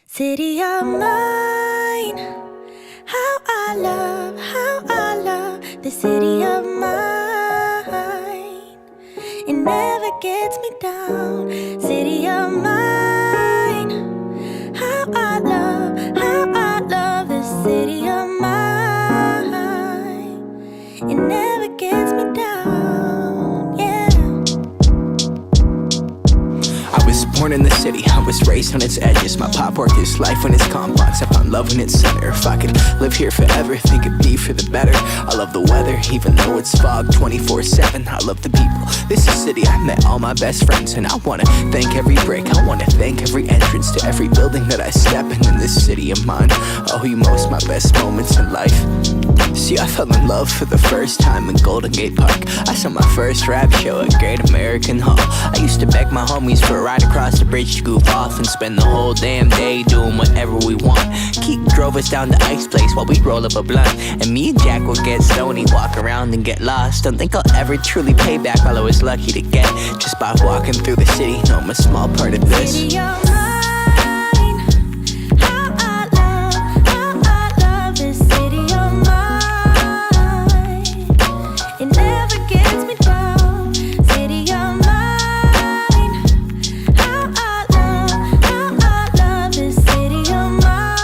City of mine, how I love the city of mine. It never gets me down. City of mine, how I love the city of mine. It never gets me down, yeah. I was born in the city, I was raised on its edges. My pop worked his life when it's complex. I found love in its center. If I could live here forever, think it'd be for the better. I love the weather, even though it's fog 24/7. I love the people, this is city. I met all my best friends, and I wanna thank every brick. I wanna thank every entrance to every building that I step in this city of mine. I owe you most my best moments in life. See, I fell in love for the first time in Golden Gate Park. I saw my first rap show at Great American Hall. I used to beg my homies for a ride across the bridge to goof off and spend the whole damn day doing whatever we want. Keith drove us down to Ice Place while we'd roll up a blunt, and me and Jack would get stoned, walk around and get lost. Don't think I'll ever truly pay back all I was lucky to get just by walking through the city. No, I'm a small part of this. City of mine, how I love this city of mine. It never gets me down. City of mine, how I love this city of mine.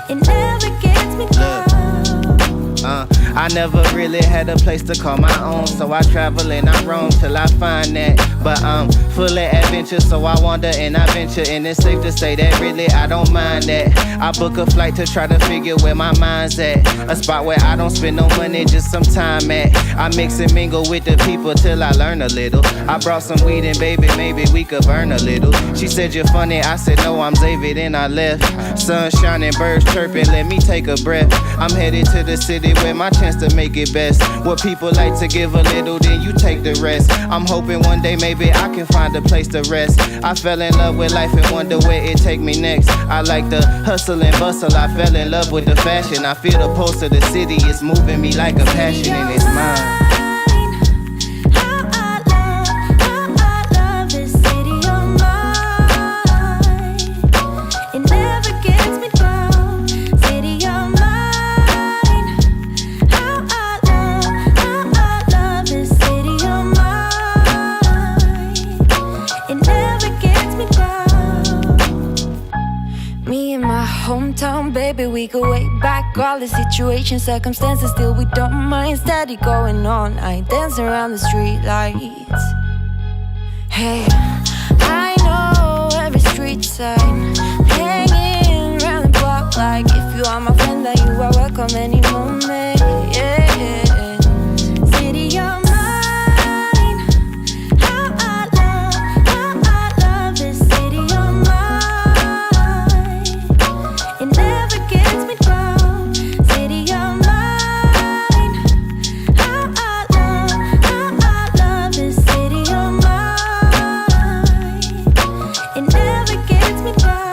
It never gets me down. I never really had a place to call my own, so I travel and I roam till I find that. But I'm full of adventure, so I wander and I venture, and it's safe to say that really I don't mind that. I book a flight to try to figure where my mind's at, a spot where I don't spend no money, just some time at. I mix and mingle with the people till I learn a little. I brought some weed and baby, maybe we could burn a little. She said you're funny, I said no, I'm Xavier, then I left. Sun shining, birds chirping, let me take a breath. I'm headed to the city where my chance to make it best. What people like to give a little, then you take the rest. I'm hoping one day maybe I can find a place to rest. I fell in love with life and wonder where it take me next. I like the hustle and bustle, I fell in love with the fashion. I feel the pulse of the city, it's moving me like a passion and it's mine. How I love this city of mine. It never gets me down. City of mine. How I love this city of mine. It never gets me down. Me and my hometown, baby, we go way back. All the situations, circumstances, still we don't mind. Steady going on, I dance around the street lights. Hey, I know every street sign, hanging around the block. Like if you are my friend, then you are welcome any moment. Yeah. City of mine, how I love this city of mine. It never gets me down. City of mine, how I love this city of mine. It never gets me down.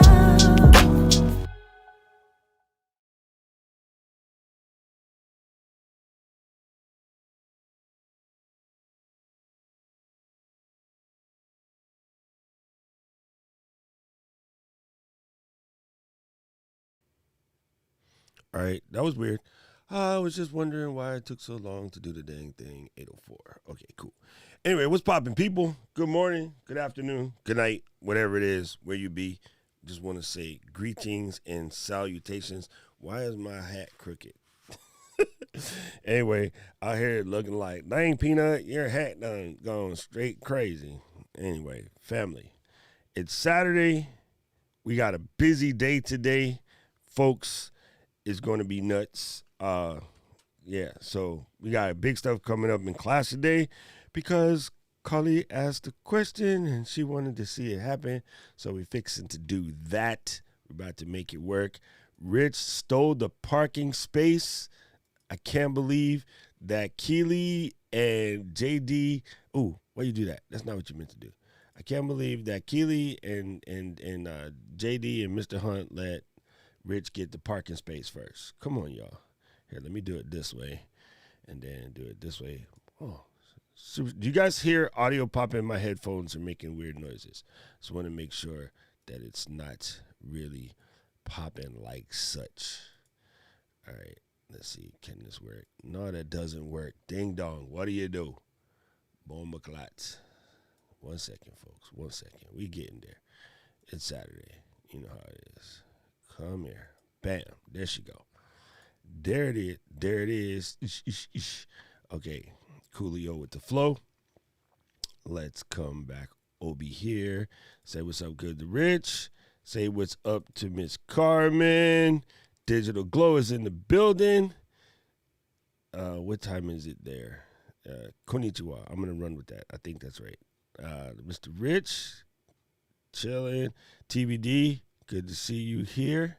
All right, that was weird. I was just wondering why it took so long to do the dang thing. 8:04. Okay, cool. Anyway, what's poppin', people? Good morning, good afternoon, good night, whatever it is, where you be. Just want to say greetings and salutations. Why is my hat crooked? Anyway, out here looking like, dang, Peanut, your hat done gone straight crazy. Anyway, family, it's Saturday. We got a busy day today, folks. It's going to be nuts. Yeah, so we got big stuff coming up in class today because Carly asked a question and she wanted to see it happen. So we're fixing to do that. We're about to make it work. Rich stole the parking space. I can't believe that Keely and JD. Ooh, why you do that? That's not what you meant to do. I can't believe that Keely and JD and Mr. Hunt let Rich get the parking space first. Come on, y'all. Here, let me do it this way and then do it this way. Oh, so do you guys hear audio pop in my headphones and making weird noises? Just want to make sure that it's not really popping like such. All right, let's see. Can this work? No, that doesn't work. Ding dong. What do you do? Bon McLats. 1 second, folks. 1 second. We getting there. It's Saturday. You know how it is. Come here. Bam. There she go. There it is. There it is. Okay. Coolio with the flow. Let's come back over here. Say what's up good to Rich. Say what's up to Miss Carmen. Digital Glow is in the building. What time is it there? Konnichiwa. I'm going to run with that. I think that's right. Mr. Rich, chilling. TBD, good to see you here.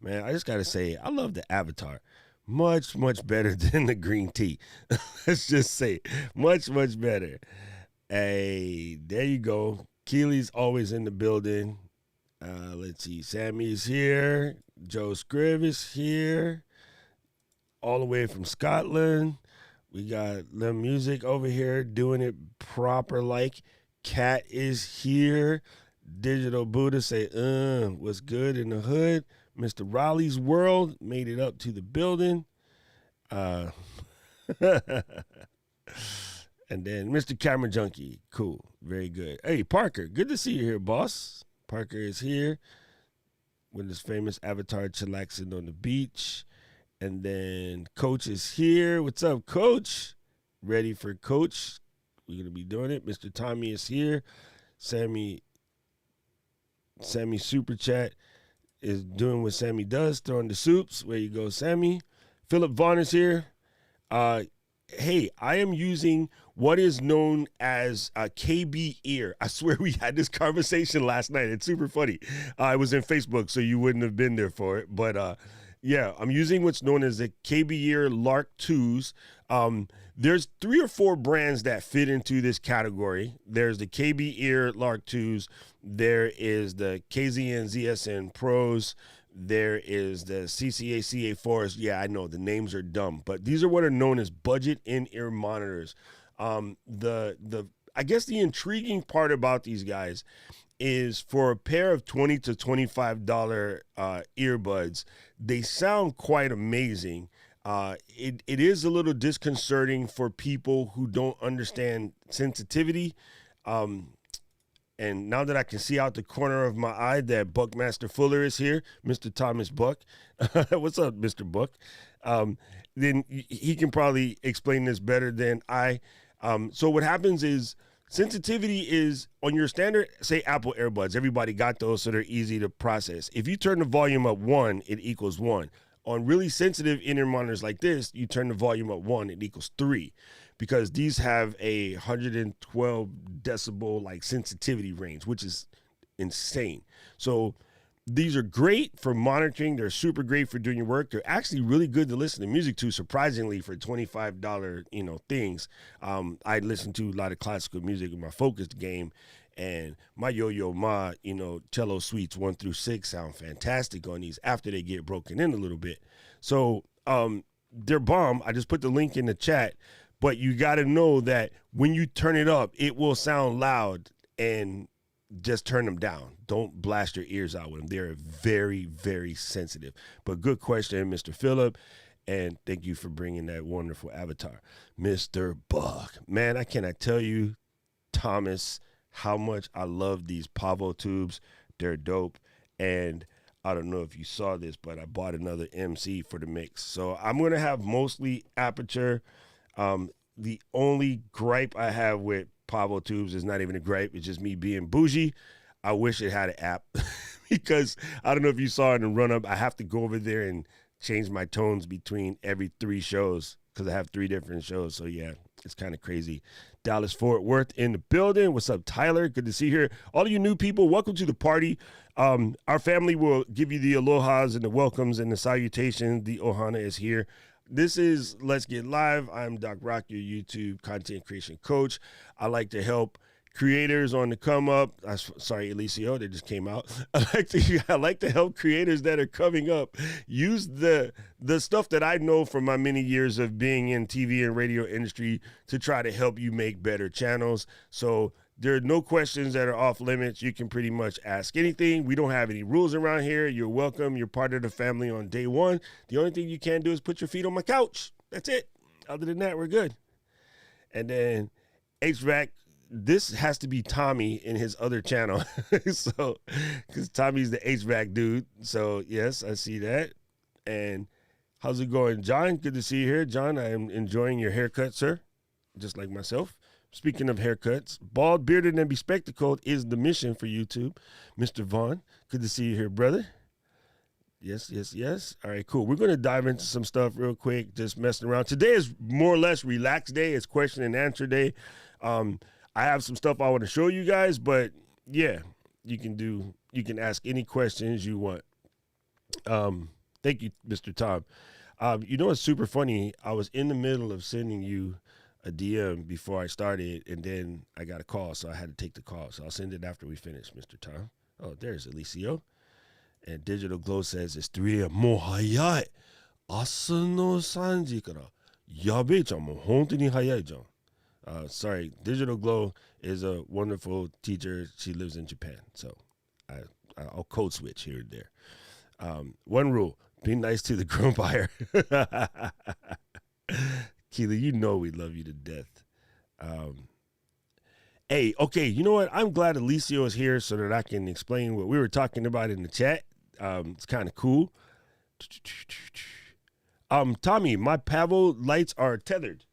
Man, I just got to say, I love the avatar. Much, much better than the green tea. Let's just say, much, much better. Hey, there you go. Keely's always in the building. Let's see. Sammy's here. Joe Scriv is here. All the way from Scotland. We got the music over here doing it proper like. Cat is here. Digital Buddha say, what's good in the hood? Mr. Raleigh's World made it up to the building. And then Mr. Camera Junkie. Cool. Very good. Hey, Parker. Good to see you here, boss. Parker is here with his famous avatar chillaxing on the beach. And then Coach is here. What's up, Coach? Ready for Coach. We're going to be doing it. Mr. Tommy is here. Sammy Super Chat is doing what Sammy does, throwing the soups. Where you go, Sammy. Philip Vaughn is here. Hey, I am using what is known as a KB ear. I swear we had this conversation last night. It's super funny. I was in Facebook, so you wouldn't have been there for it. But yeah, I'm using what's known as the KB ear Lark 2s. There's 3 or 4 brands that fit into this category. There's the KB ear Lark 2s. There is the KZN ZSN Pros. There is the CCA CA4s. Yeah, I know the names are dumb, but these are what are known as budget in-ear monitors. I guess the intriguing part about these guys is for a pair of $20 to $25 earbuds, they sound quite amazing. It is a little disconcerting for people who don't understand sensitivity. And now that I can see out the corner of my eye that Buckmaster Fuller is here, Mr. Thomas Buck. What's up, Mr. Buck? Then he can probably explain this better than I. So what happens is sensitivity is on your standard, say, Apple earbuds. Everybody got those, so they're easy to process. If you turn the volume up 1, it equals 1. On really sensitive in-ear monitors like this, you turn the volume up 1, it equals 3. Because these have a 112 decibel like sensitivity range, which is insane. So these are great for monitoring. They're super great for doing your work. They're actually really good to listen to music to, surprisingly, for $25, things. I listen to a lot of classical music in my focused game, and my Yo-Yo Ma, cello suites 1 through 6 sound fantastic on these after they get broken in a little bit. So they're bomb. I just put the link in the chat. But you got to know that when you turn it up, it will sound loud, and just turn them down. Don't blast your ears out with them. They're very, very sensitive. But good question, Mr. Phillip, and thank you for bringing that wonderful avatar. Mr. Buck. Man, I cannot tell you, Thomas, how much I love these Pavo tubes. They're dope. And I don't know if you saw this, but I bought another MC for the mix. So I'm going to have mostly Aputure. The only gripe I have with Pavo tubes is not even a gripe. It's just me being bougie. I wish it had an app because I don't know if you saw in the run-up, I have to go over there and change my tones between every 3 shows because I have 3 different shows. So, yeah, it's kind of crazy. Dallas Fort Worth in the building. What's up, Tyler? Good to see you here. All of you new people, welcome to the party. Our family will give you the alohas and the welcomes and the salutations. The Ohana is here. This is Let's Get Live. I'm Doc Rock, your YouTube content creation coach. I like to help creators on the come up. Sorry, Elicio, they just came out. I like to help creators that are coming up use the stuff that I know from my many years of being in TV and radio industry to try to help you make better channels. So There are no questions that are off limits. You can pretty much ask anything. We don't have any rules around here. You're welcome. You're part of the family on day one. The only thing you can't do is put your feet on my couch. That's it. Other than that, we're good. And then HVAC, this has to be Tommy in his other channel. So, because Tommy's the HVAC dude. So, yes, I see that. And how's it going, John? Good to see you here. John, I am enjoying your haircut, sir, just like myself. Speaking of haircuts, bald, bearded, and bespectacled is the mission for YouTube. Mr. Vaughn, good to see you here, brother. Yes. All right, cool. We're going to dive into some stuff real quick, just messing around. Today is more or less relaxed day. It's question and answer day. I have some stuff I want to show you guys, but yeah, you can ask any questions you want. Thank you, Mr. Tom. You know what's super funny? I was in the middle of sending you a DM before I started, and then I got a call, so I had to take the call. So I'll send it after we finish, Mr. Tom. Oh, there's Alicio. And Digital Glow says it's 3 a.m. もう早い。朝の3時から。やべえじゃん。もう本当に早いじゃん。Sorry, Digital Glow is a wonderful teacher. She lives in Japan, so I'll code switch here and there. One rule, be nice to the grown buyer. Keely, you know we love you to death. Hey, okay, you know what? I'm glad Alicio is here so that I can explain what we were talking about in the chat. It's kind of cool. Tommy, my Pavo lights are tethered.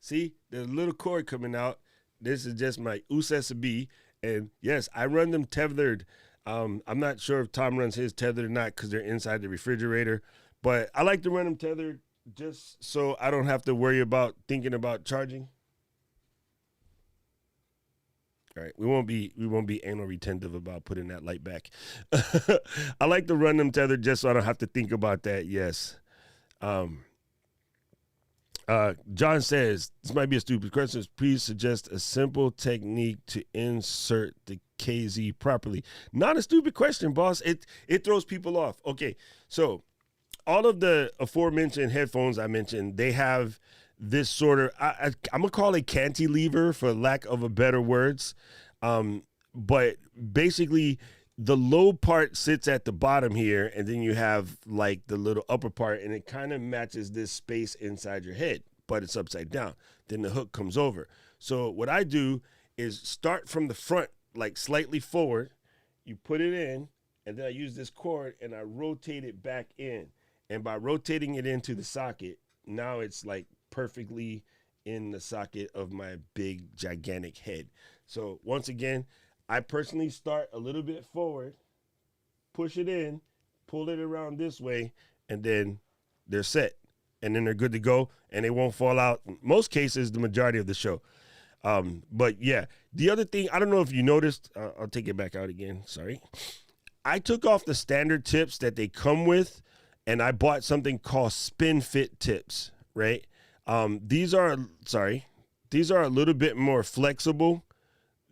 See, there's a little cord coming out. This is just my USB. And yes, I run them tethered. I'm not sure if Tom runs his tethered or not because they're inside the refrigerator. But I like to run them tethered just so I don't have to worry about thinking about charging. All right, we won't be anal retentive about putting that light back. I like to run them tethered just so I don't have to think about that. Yes. John says, this might be a stupid question. Please suggest a simple technique to insert the KZ properly. Not a stupid question, boss. It throws people off. Okay, so all of the aforementioned headphones I mentioned, they have this sort of, I'm going to call it cantilever for lack of a better words. But basically, the low part sits at the bottom here, and then you have like the little upper part, and it kind of matches this space inside your head, but it's upside down. Then the hook comes over. So what I do is start from the front, like slightly forward. You put it in, and then I use this cord, and I rotate it back in. And by rotating it into the socket, now it's like perfectly in the socket of my big, gigantic head. So once again, I personally start a little bit forward, push it in, pull it around this way, and then they're set. And then they're good to go, and they won't fall out. In most cases, the majority of the show. But yeah, the other thing, I don't know if you noticed, I'll take it back out again, sorry. I took off the standard tips that they come with, and I bought something called Spin Fit tips, right? These are a little bit more flexible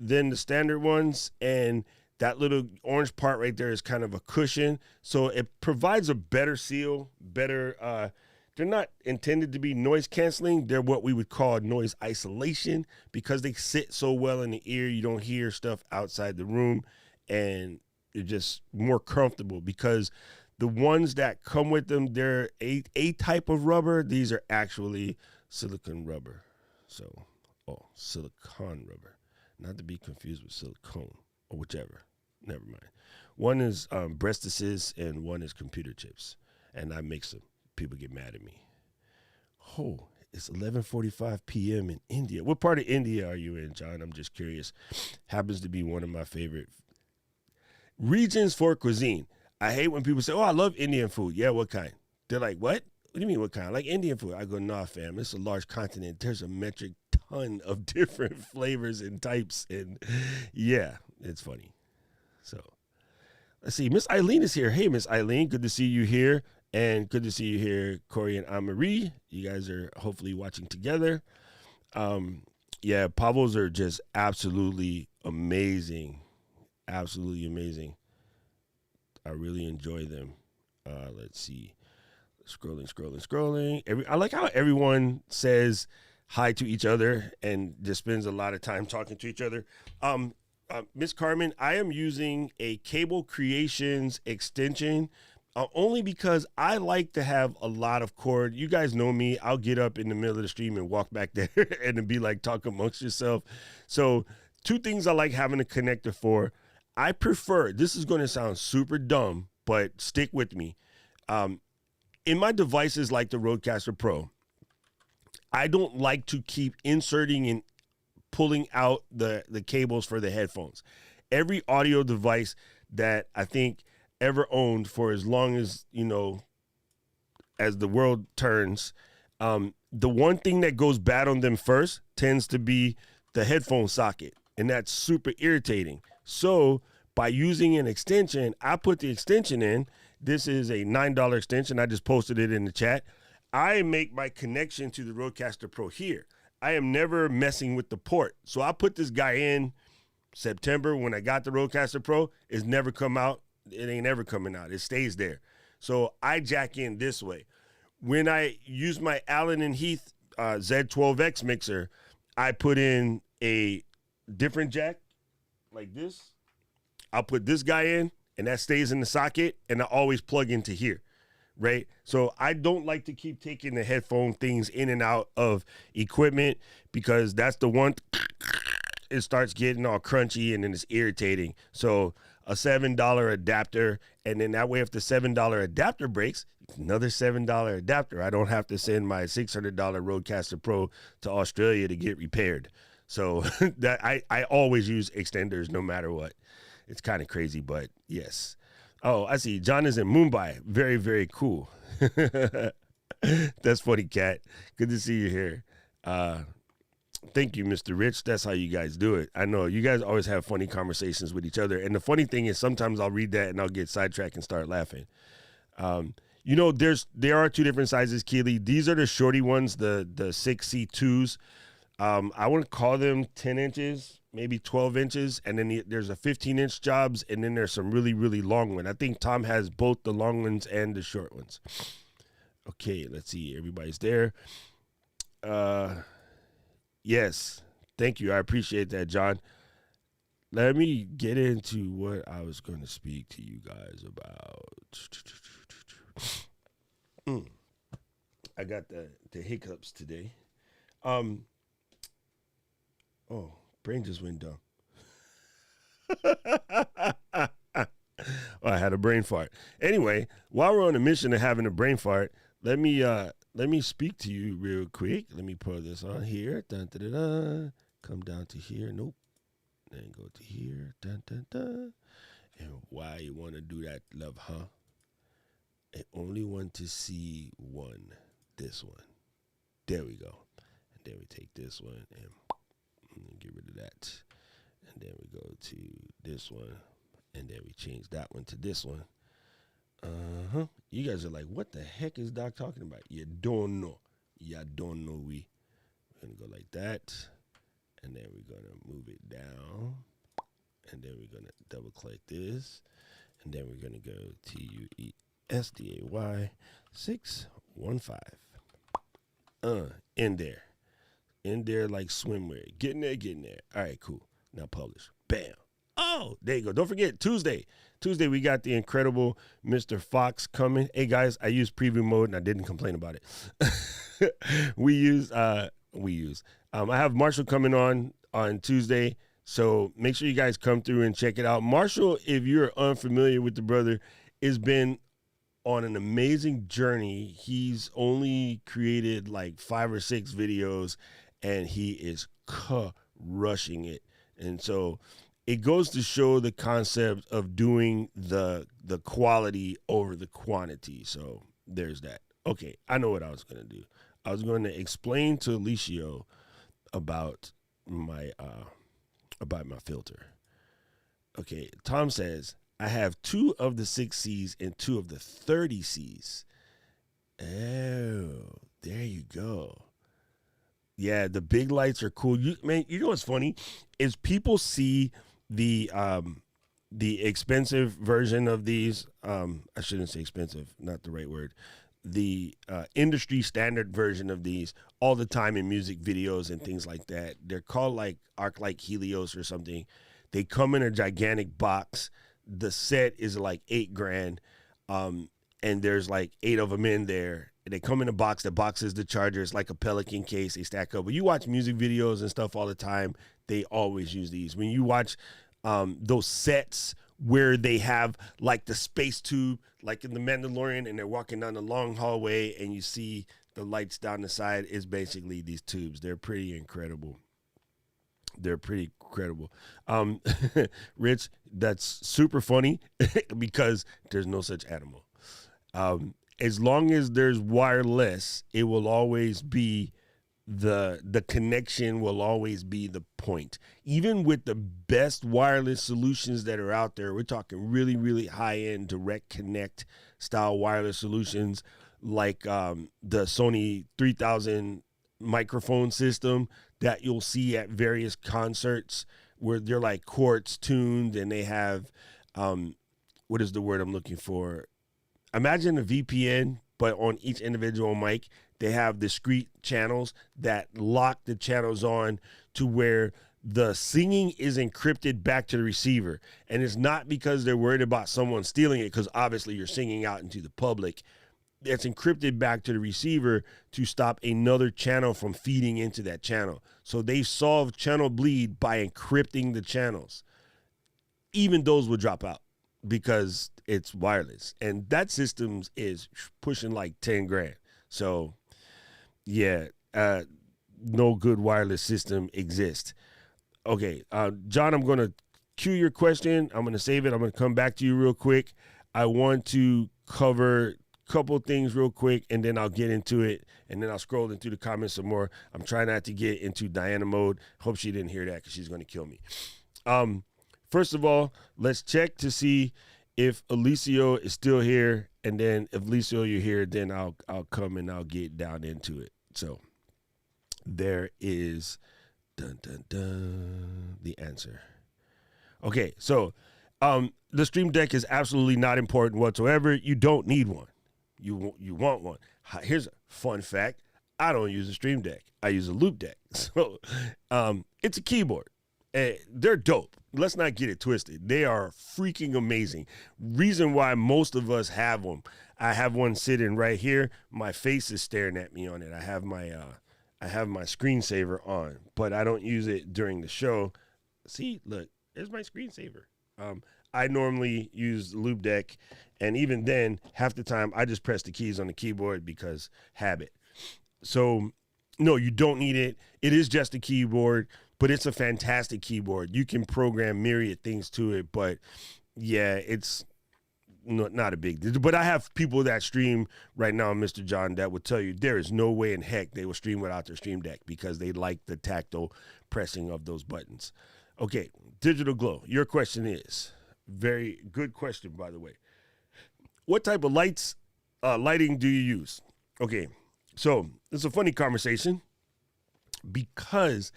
than the standard ones, and that little orange part right there is kind of a cushion, so it provides a better seal, better, they're not intended to be noise canceling, they're what we would call noise isolation, because they sit so well in the ear, you don't hear stuff outside the room, and they're just more comfortable, because the ones that come with them, they're a type of rubber, these are actually silicone rubber, silicone rubber. Not to be confused with silicone or whichever. Never mind. One is breast assist and one is computer chips. And I mix them. People get mad at me. Oh, it's 11:45 p.m. in India. What part of India are you in, John? I'm just curious. Happens to be one of my favorite regions for cuisine. I hate when people say, oh, I love Indian food. Yeah, what kind? They're like, what? What do you mean what kind? Like Indian food? I go, nah, fam. It's a large continent. There's a metric ton of different flavors and types, and yeah, it's funny. So let's see, Miss Eileen is here. Hey, Miss Eileen, good to see you here, and good to see you here, Corey and Anne-Marie. You guys are hopefully watching together. Yeah, Pavos are just absolutely amazing. Absolutely amazing. I really enjoy them. Let's see. Scrolling. I like how everyone says hi to each other and just spends a lot of time talking to each other. Miss Carmen, I am using a Cable Creations extension only because I like to have a lot of cord. You guys know me. I'll get up in the middle of the stream and walk back there and then be like, talk amongst yourself. So 2 things I like having a connector for. I prefer, this is going to sound super dumb, but stick with me. In my devices like the Rodecaster Pro, I don't like to keep inserting and pulling out the cables for the headphones. Every audio device that I think ever owned for as long as, as the world turns, the one thing that goes bad on them first tends to be the headphone socket, and that's super irritating. So by using an extension, I put the extension in. This is a $9 extension. I just posted it in the chat. I make my connection to the Rodecaster Pro here. I am never messing with the port. So I put this guy in September when I got the Rodecaster Pro. It's never come out. It ain't ever coming out. It stays there. So I jack in this way. When I use my Allen and Heath Z12X mixer, I put in a different jack like this. I'll put this guy in, and that stays in the socket, and I always plug into here. Right? So I don't like to keep taking the headphone things in and out of equipment because that's the one, it starts getting all crunchy and then it's irritating. So a $7 adapter, and then that way if the $7 adapter breaks, another $7 adapter. I don't have to send my $600 Rodecaster Pro to Australia to get repaired. So that I always use extenders no matter what. It's kind of crazy, but yes. Oh, I see. John is in Mumbai. Very, very cool. That's funny, Kat. Good to see you here. Thank you, Mr. Rich. That's how you guys do it. I know you guys always have funny conversations with each other. And the funny thing is sometimes I'll read that and I'll get sidetracked and start laughing. There are 2 different sizes, Keely. These are the shorty ones, the 6C2s. I wouldn't call them 10 inches. Maybe 12 inches, and then there's a 15-inch jobs, and then there's some really, really long one. I think Tom has both the long ones and the short ones. Okay, let's see. Everybody's there. Yes, thank you. I appreciate that, John. Let me get into what I was going to speak to you guys about. I got the hiccups today. Brain just went dumb. I had a brain fart. Anyway, while we're on a mission of having a brain fart, let me speak to you real quick. Let me put this on here. Dun, dun, dun, dun. Come down to here. Nope. Then go to here. Dun, dun, dun. And why you want to do that, love, huh? I only want to see one. This one. There we go. And then we take this one and get rid of that. And then we go to this one. And then we change that one to this one. You guys are like, what the heck is Doc talking about? You don't know. Yeah, don't know we. We're going to go like that. And then we're going to move it down. And then we're going to double click this. And then we're going to go TUESDAY 615. In there. In there like swimwear. Getting there. All right, cool. Now publish. Bam. Oh, there you go. Don't forget, Tuesday we got the incredible Mr. Fox coming. Hey, guys, I used preview mode, and I didn't complain about it. I have Marshall coming on Tuesday, so make sure you guys come through and check it out. Marshall, if you're unfamiliar with the brother, has been on an amazing journey. He's only created like 5 or 6 videos, and he is rushing it. And so it goes to show the concept of doing the quality over the quantity. So there's that. Okay, I know what I was going to do. I was going to explain to Alicio about my filter. Okay, Tom says, I have 2 of the 6Cs and 2 of the 30Cs. Oh, there you go. Yeah, the big lights are cool. You know what's funny is people see the expensive version of these. I shouldn't say expensive, not the right word. industry standard version of these all the time in music videos and things like that. They're called like Arc-like Helios or something. They come in a gigantic box. The set is like $8,000, and there's like 8 of them in there. They come in a box. The box is the charger. It's like a Pelican case. They stack up. When you watch music videos and stuff all the time, they always use these. When you watch those sets where they have like the space tube, like in The Mandalorian, and they're walking down the long hallway and you see the lights down the side, is basically these tubes. They're pretty incredible. Rich, that's super funny because there's no such animal. As long as there's wireless, it will always be the connection will always be the point. Even with the best wireless solutions that are out there, we're talking really, really high-end direct connect style wireless solutions like the Sony 3000 microphone system that you'll see at various concerts where they're like quartz tuned and they have, what is the word I'm looking for? Imagine a VPN, but on each individual mic, they have discrete channels that lock the channels on to where the singing is encrypted back to the receiver. And it's not because they're worried about someone stealing it, because obviously you're singing out into the public. It's encrypted back to the receiver to stop another channel from feeding into that channel. So they solve channel bleed by encrypting the channels. Even those will drop out because it's wireless. And that system is pushing like 10 grand. So yeah, no good wireless system exists. Okay, John, I'm going to cue your question. I'm going to save it. I'm going to come back to you real quick. I want to cover a couple things real quick, and then I'll get into it, and then I'll scroll into the comments some more. I'm trying not to get into Diana mode. Hope she didn't hear that because she's going to kill me. First of all, let's check to see if Alicio is still here, and then if Alicio you're here, then I'll come and I'll get down into it. So there is the answer. Okay, so the Stream Deck is absolutely not important whatsoever. You don't need one. You want one. Here's a fun fact. I don't use a Stream Deck. I use a Loop Deck. So it's a keyboard. They're dope. Let's not get it twisted. They are freaking amazing. Reason why most of us have them. I have one sitting right here. My face is staring at me on it. I have my screensaver on, but I don't use it during the show. See, look, there's my screensaver. I normally use the Loop Deck, and even then, half the time, I just press the keys on the keyboard because habit. So, no, you don't need it. It is just a keyboard, but it's a fantastic keyboard. You can program myriad things to it, but yeah, it's not a big deal. But I have people that stream right now, Mr. John, that would tell you there is no way in heck they will stream without their Stream Deck because they like the tactile pressing of those buttons. Okay, Digital Glow, your question is, very good question, by the way. What type of lighting do you use? Okay, so it's a funny conversation because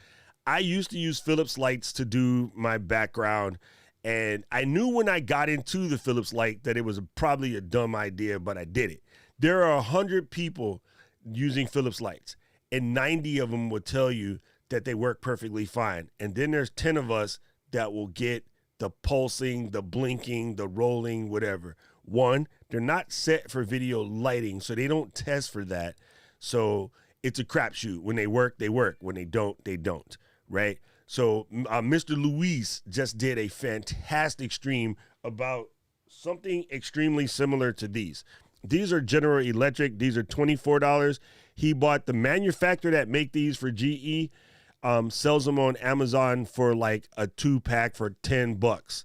I used to use Philips lights to do my background, and I knew when I got into the Philips light that it was probably a dumb idea, but I did it. There are 100 people using Philips lights, and 90 of them will tell you that they work perfectly fine. And then there's 10 of us that will get the pulsing, the blinking, the rolling, whatever. One, they're not set for video lighting, so they don't test for that. So it's a crapshoot. When they work, they work. When they don't, they don't, right? So Mr. Luis just did a fantastic stream about something extremely similar to these. These are General Electric. These are $24. He bought the manufacturer that make these for GE, sells them on Amazon for like a 2-pack for $10.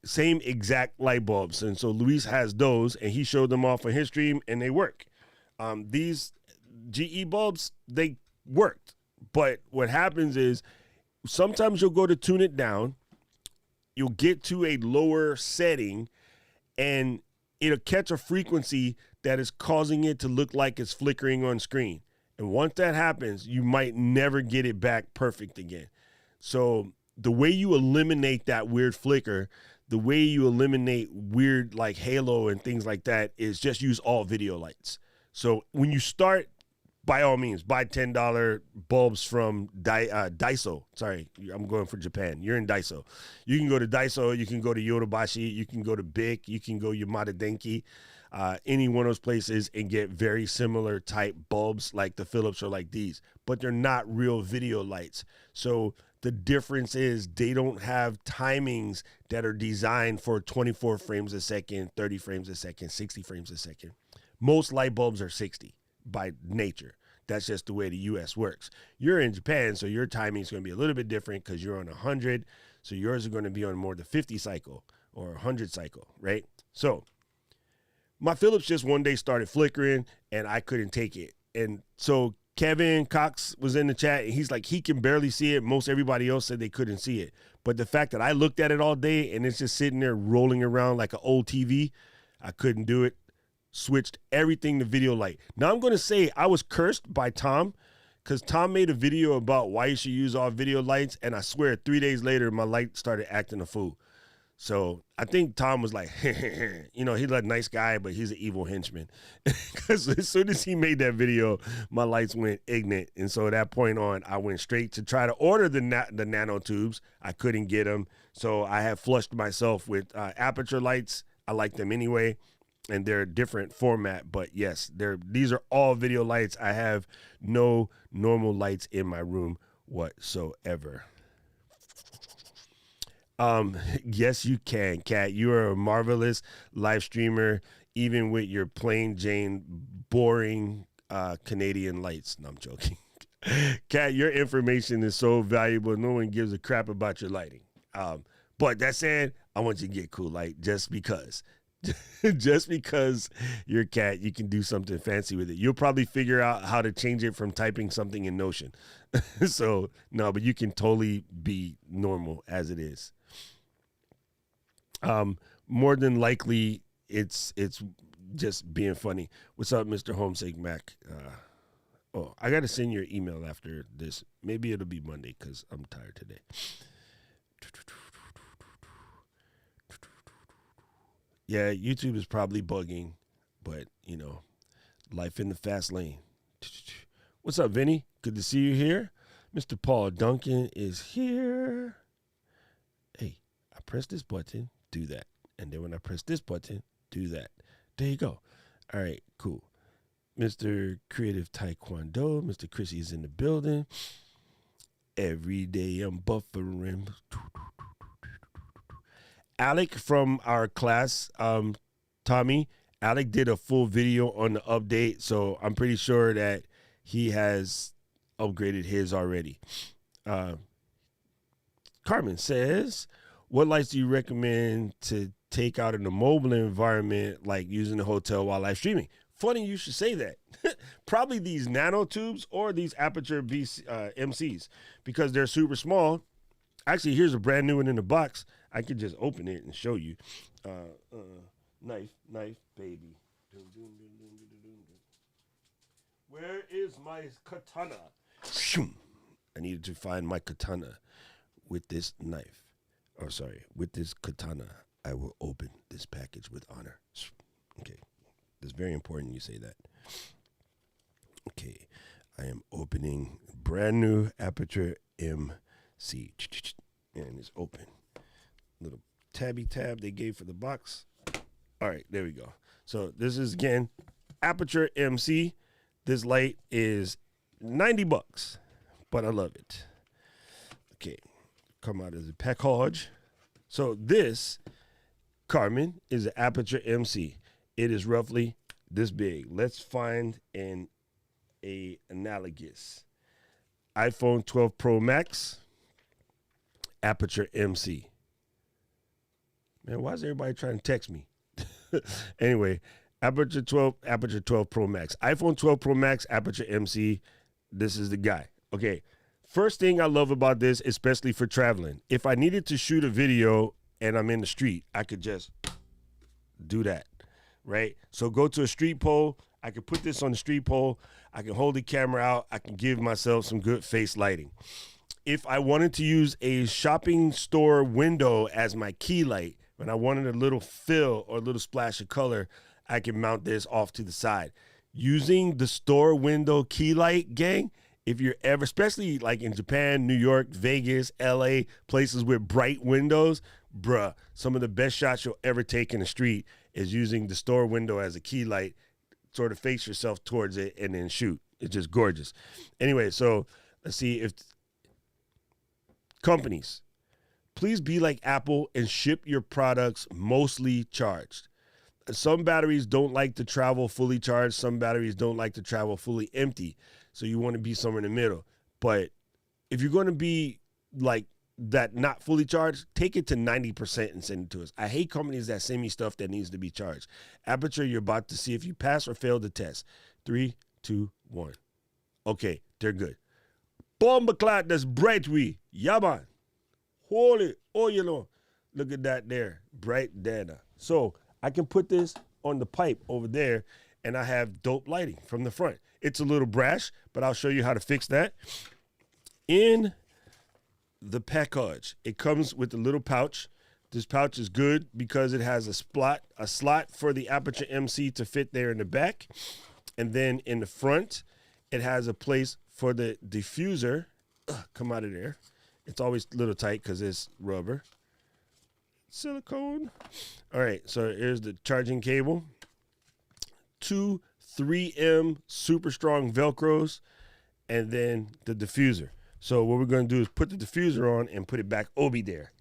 Same exact light bulbs. And so Luis has those, and he showed them off on his stream, and they work. These GE bulbs, they worked. But what happens is sometimes you'll go to tune it down, you'll get to a lower setting, and it'll catch a frequency that is causing it to look like it's flickering on screen. And once that happens, you might never get it back perfect again. So the way you eliminate that weird flicker, the way you eliminate weird like halo and things like that is just use all video lights. So when you start, by all means, buy $10 bulbs from Daiso. Sorry, I'm going for Japan. You're in Daiso. You can go to Daiso. You can go to Yodobashi. You can go to Bic. You can go Yamada Denki. Any one of those places and get very similar type bulbs like the Philips or like these. But they're not real video lights. So the difference is they don't have timings that are designed for 24 frames a second, 30 frames a second, 60 frames a second. Most light bulbs are 60 by nature. That's just the way the U.S. works. You're in Japan, so your timing is going to be a little bit different because you're on 100. So yours are going to be on more the 50 cycle or 100 cycle, right? So my Philips just one day started flickering and I couldn't take it. And so Kevin Cox was in the chat and he's like, he can barely see it. Most everybody else said they couldn't see it. But the fact that I looked at it all day and it's just sitting there rolling around like an old TV, I couldn't do it. Switched everything to video light. Now I'm going to say I was cursed by Tom because Tom made a video about why you should use all video lights. And I swear 3 days later, my light started acting a fool. So I think Tom was like, you know, he's a nice guy, but he's an evil henchman. Because as soon as he made that video, my lights went ignorant. And so at that point on, I went straight to try to order the nano tubes. I couldn't get them. So I have flushed myself with Aputure lights. I like them anyway. And they're a different format. But yes, these are all video lights. I have no normal lights in my room whatsoever. Yes, you can, Kat. You are a marvelous live streamer, even with your plain Jane, boring Canadian lights. No, I'm joking. Kat, your information is so valuable. No one gives a crap about your lighting. But that said, I want you to get cool light just because. Just because you're Cat, you can do something fancy with it. You'll probably figure out how to change it from typing something in Notion. So, no, but you can totally be normal as it is. More than likely, it's just being funny. What's up, Mr. Homesick Mac? I got to send your email after this. Maybe it'll be Monday because I'm tired today. Yeah, YouTube is probably bugging, but, you know, life in the fast lane. What's up, Vinny? Good to see you here. Mr. Paul Duncan is here. Hey, I press this button, do that. And then when I press this button, do that. There you go. All right, cool. Mr. Creative Taekwondo, Mr. Chrissy is in the building. Every day I'm buffering. Alec from our class, Tommy, Alec did a full video on the update, so I'm pretty sure that he has upgraded his already. Carmen says, what lights do you recommend to take out in a mobile environment, like using the hotel while live streaming? Funny you should say that. Probably these nano tubes or these Aputure MCs, because they're super small. Actually, here's a brand new one in the box. I could just open it and show you. Knife, baby. Where is my katana? I needed to find my katana with this knife. Oh, sorry, with this katana, I will open this package with honor. Okay, it's very important you say that. Okay, I am opening brand new Aputure MC. And it's open. Little tabby tab they gave for the box. All right, there we go. So this is, again, Aputure MC. This light is $90, but I love it. Okay, come out as a package. So this, Carmen, is an Aputure MC. It is roughly this big. Let's find an analogous. iPhone 12 Pro Max, Aputure MC. Man, why is everybody trying to text me? Anyway, Aputure 12 Pro Max. iPhone 12 Pro Max, Aputure MC. This is the guy. Okay, first thing I love about this, especially for traveling, if I needed to shoot a video and I'm in the street, I could just do that, right? So go to a street pole. I can put this on the street pole. I can hold the camera out. I can give myself some good face lighting. If I wanted to use a shopping store window as my key light, When I wanted a little fill or a little splash of color, I can mount this off to the side. Using the store window key light, gang, if you're ever, especially like in Japan, New York, Vegas, LA, places with bright windows, bruh, some of the best shots you'll ever take in the street is using the store window as a key light, sort of face yourself towards it and then shoot. It's just gorgeous. Anyway, so let's see if companies, please be like Apple and ship your products mostly charged. Some batteries don't like to travel fully charged. Some batteries don't like to travel fully empty. So you want to be somewhere in the middle. But if you're going to be like that, not fully charged, take it to 90% and send it to us. I hate companies that send me stuff that needs to be charged. Aputure, you're about to see if you pass or fail the test. 3, 2, 1. Okay, they're good. Bomba clot, that's bright we. Yaman. Holy, oh, you know. Look at that there. Bright data. So I can put this on the pipe over there and I have dope lighting from the front. It's a little brash, but I'll show you how to fix that. In the package, it comes with a little pouch. This pouch is good because it has a slot for the Aputure MC to fit there in the back. And then in the front, it has a place for the diffuser. Come out of there. It's always a little tight because it's rubber. Silicone. All right, so here's the charging cable. 2 3M super strong Velcros, and then the diffuser. So what we're going to do is put the diffuser on and put it back over there.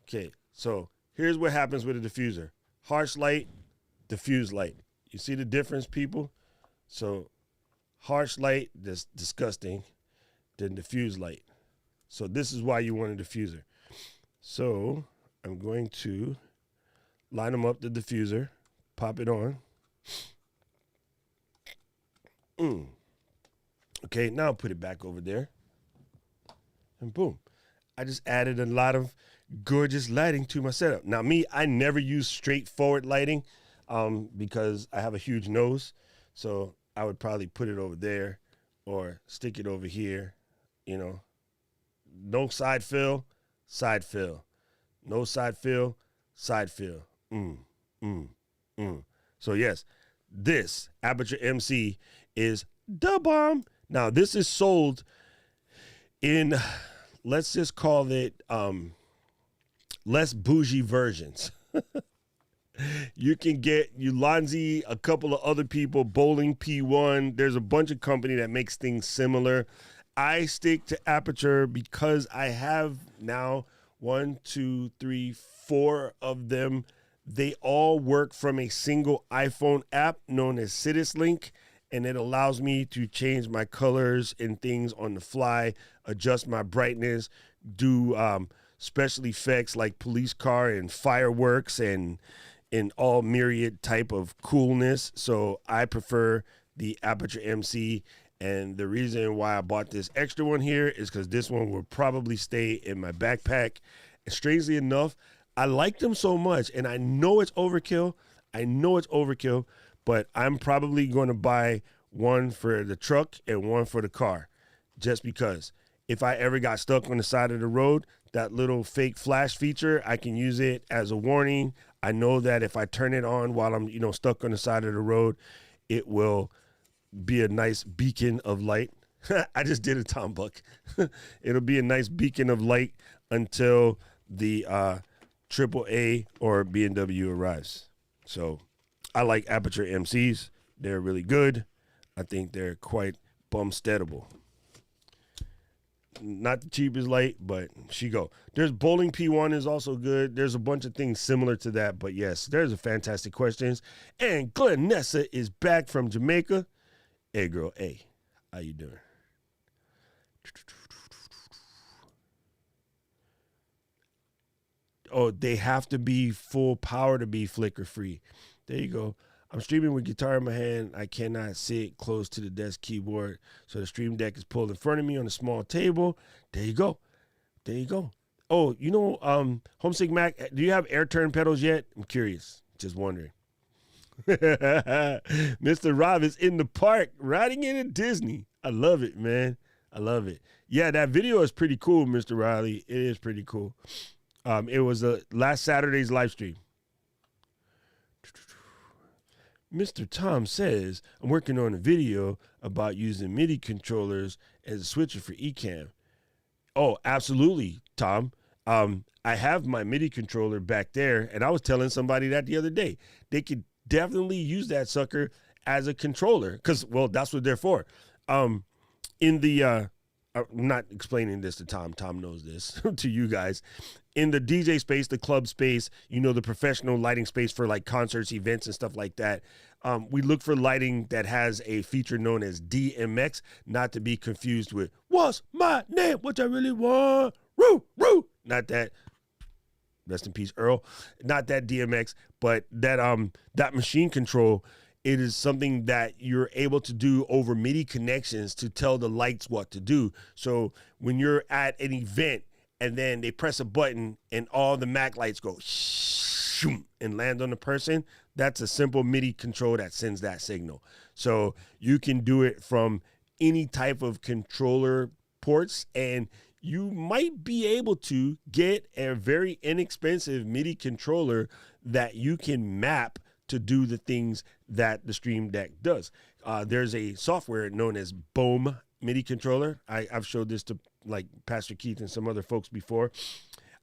Okay, so here's what happens with a diffuser. Harsh light, diffuse light. You see the difference, people? So harsh light, that's disgusting, then diffuse light. So this is why you want a diffuser. So I'm going to line them up, the diffuser, pop it on. Okay, now put it back over there. And boom. I just added a lot of gorgeous lighting to my setup. Now me, I never use straightforward lighting because I have a huge nose. So I would probably put it over there or stick it over here, you know. No side fill, side fill. No side fill, side fill. So yes, this Aputure MC is the bomb. Now this is sold in, let's just call it less bougie versions. You can get Ulanzi, a couple of other people, Bowling P1. There's a bunch of company that makes things similar. I stick to Aputure because I have now 1, 2, 3, 4 of them. They all work from a single iPhone app known as CitusLink, and it allows me to change my colors and things on the fly, adjust my brightness, do special effects like police car and fireworks and all myriad type of coolness. So I prefer the Aputure MC. And the reason why I bought this extra one here is because this one will probably stay in my backpack. And strangely enough, I like them so much, and I know it's overkill. But I'm probably going to buy one for the truck and one for the car, just because if I ever got stuck on the side of the road, that little fake flash feature, I can use it as a warning. I know that if I turn it on while I'm, stuck on the side of the road, it will be a nice beacon of light. I just did a Tom Buck. It'll be a nice beacon of light until the AAA or BMW arrives. So I like Aputure MCs. They're really good. I think they're quite bumsteadable. Not the cheapest light, but she go. There's Bowling P1 is also good. There's a bunch of things similar to that, but yes, there's a fantastic questions. And Glenessa is back from Jamaica. Hey girl, hey, how you doing? Oh, they have to be full power to be flicker free. There you go. I'm streaming with guitar in my hand. I cannot sit close to the desk keyboard, so the stream deck is pulled in front of me on a small table. There you go. Oh, Homesick Mac, do you have air turn pedals yet? I'm curious. Just wondering. Mr. Rob is in the park riding in a Disney. I love it, man. I love it. Yeah, that video is pretty cool, Mr. Riley. It is pretty cool. It was last Saturday's live stream. Mr. Tom says, I'm working on a video about using MIDI controllers as a switcher for Ecamm. Oh, absolutely, Tom. I have my MIDI controller back there, and I was telling somebody that the other day. They could definitely use that sucker as a controller because, well, that's what they're for. I'm not explaining this to Tom. Tom knows this to you guys. In the DJ space, the club space, the professional lighting space for like concerts, events, and stuff like that. We look for lighting that has a feature known as DMX, not to be confused with "What's my name? What I really want?" Roo, roo. Not that. Rest in peace, Earl. Not that DMX, but that machine control. It is something that you're able to do over MIDI connections to tell the lights what to do. So when you're at an event and then they press a button and all the Mac lights go shoom and land on the person, that's a simple MIDI control that sends that signal. So you can do it from any type of controller ports, and you might be able to get a very inexpensive MIDI controller that you can map to do the things that the Stream Deck does. There's a software known as Boom MIDI controller. I've showed this to like Pastor Keith and some other folks before.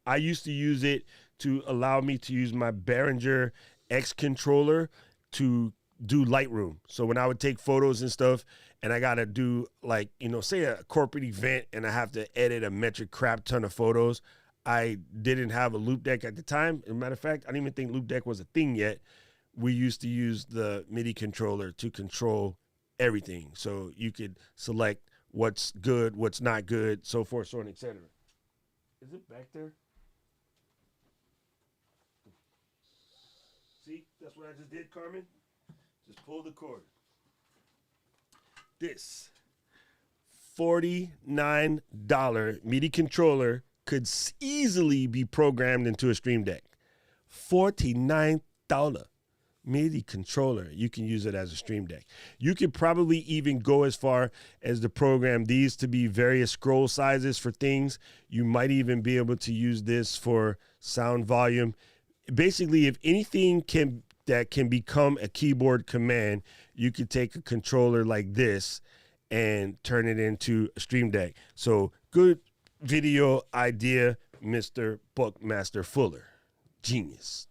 I used to use it to allow me to use my Behringer X controller to do Lightroom. So when I would take photos and stuff and I got to do like, say a corporate event and I have to edit a metric crap ton of photos, I didn't have a loop deck at the time. As a matter of fact, I didn't even think loop deck was a thing yet. We used to use the MIDI controller to control everything. So you could select what's good, what's not good, so forth, so on, etc. Is it back there? See, that's what I just did, Carmen. Just pull the cord. This $49 MIDI controller could easily be programmed into a Stream Deck. $49 MIDI controller. You can use it as a Stream Deck. You could probably even go as far as to program these to be various scroll sizes for things. You might even be able to use this for sound volume. Basically, if anything that can become a keyboard command, you could take a controller like this and turn it into a Stream Deck. So good video idea, Mr. Buckmaster Fuller. Genius.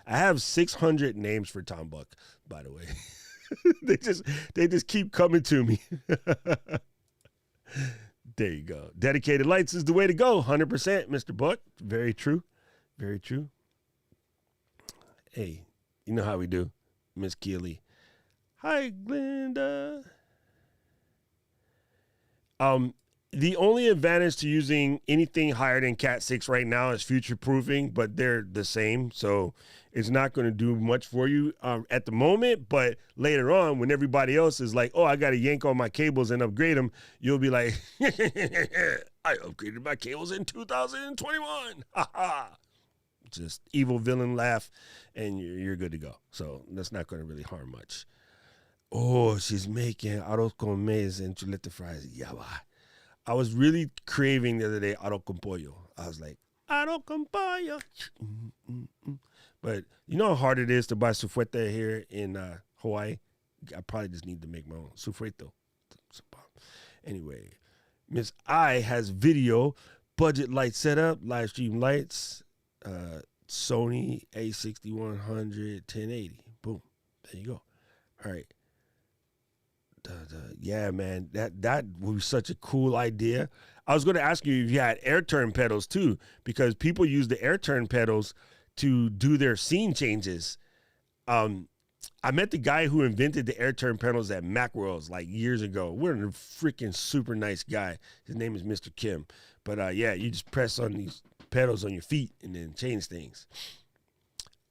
I have 600 names for Tom Buck, by the way. they just keep coming to me. There you go. Dedicated lights is the way to go. 100%, Mr. Buck. Very true. Very true. Hey, you know how we do, Miss Keeley. Hi, Glenda. The only advantage to using anything higher than Cat 6 right now is future proofing, but they're the same. So it's not going to do much for you at the moment. But later on, when everybody else is like, oh, I got to yank all my cables and upgrade them, you'll be like, I upgraded my cables in 2021. Ha ha. Just evil villain laugh, and you're good to go. So that's not going to really harm much. Oh, she's making arroz con maize and chuleta fries. Yeah, I was really craving the other day arroz con pollo. I was like, arroz con pollo. But you know how hard it is to buy sufreta here in Hawaii? I probably just need to make my own sufreto. Anyway, Miss I has video, budget light setup, live stream lights, Sony A6100 1080. Boom. There you go. All right. Yeah, man, that would be such a cool idea. I was going to ask you if you had air turn pedals too, because people use the air turn pedals to do their scene changes. I met the guy who invented the air turn pedals at Macworld's like years ago. What a freaking super nice guy. His name is Mr. Kim. But yeah, you just press on these pedals on your feet and then change things.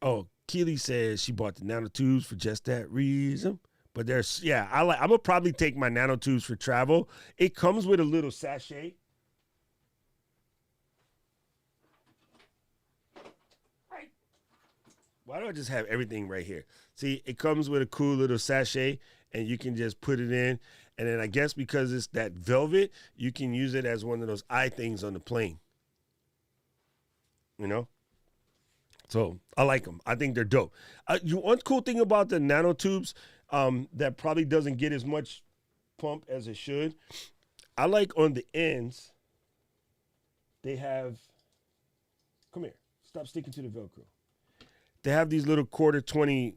Oh, Keely says she bought the nanotubes for just that reason. But there's, yeah, I'm going to probably take my nanotubes for travel. It comes with a little sachet. Why do I just have everything right here? See, it comes with a cool little sachet, and you can just put it in. And then I guess because it's that velvet, you can use it as one of those eye things on the plane. you know? So I like them. I think they're dope. One cool thing about the nanotubes that probably doesn't get as much pump as it should, I like on the ends, they have, come here, stop sticking to the Velcro. They have these little 1/4-20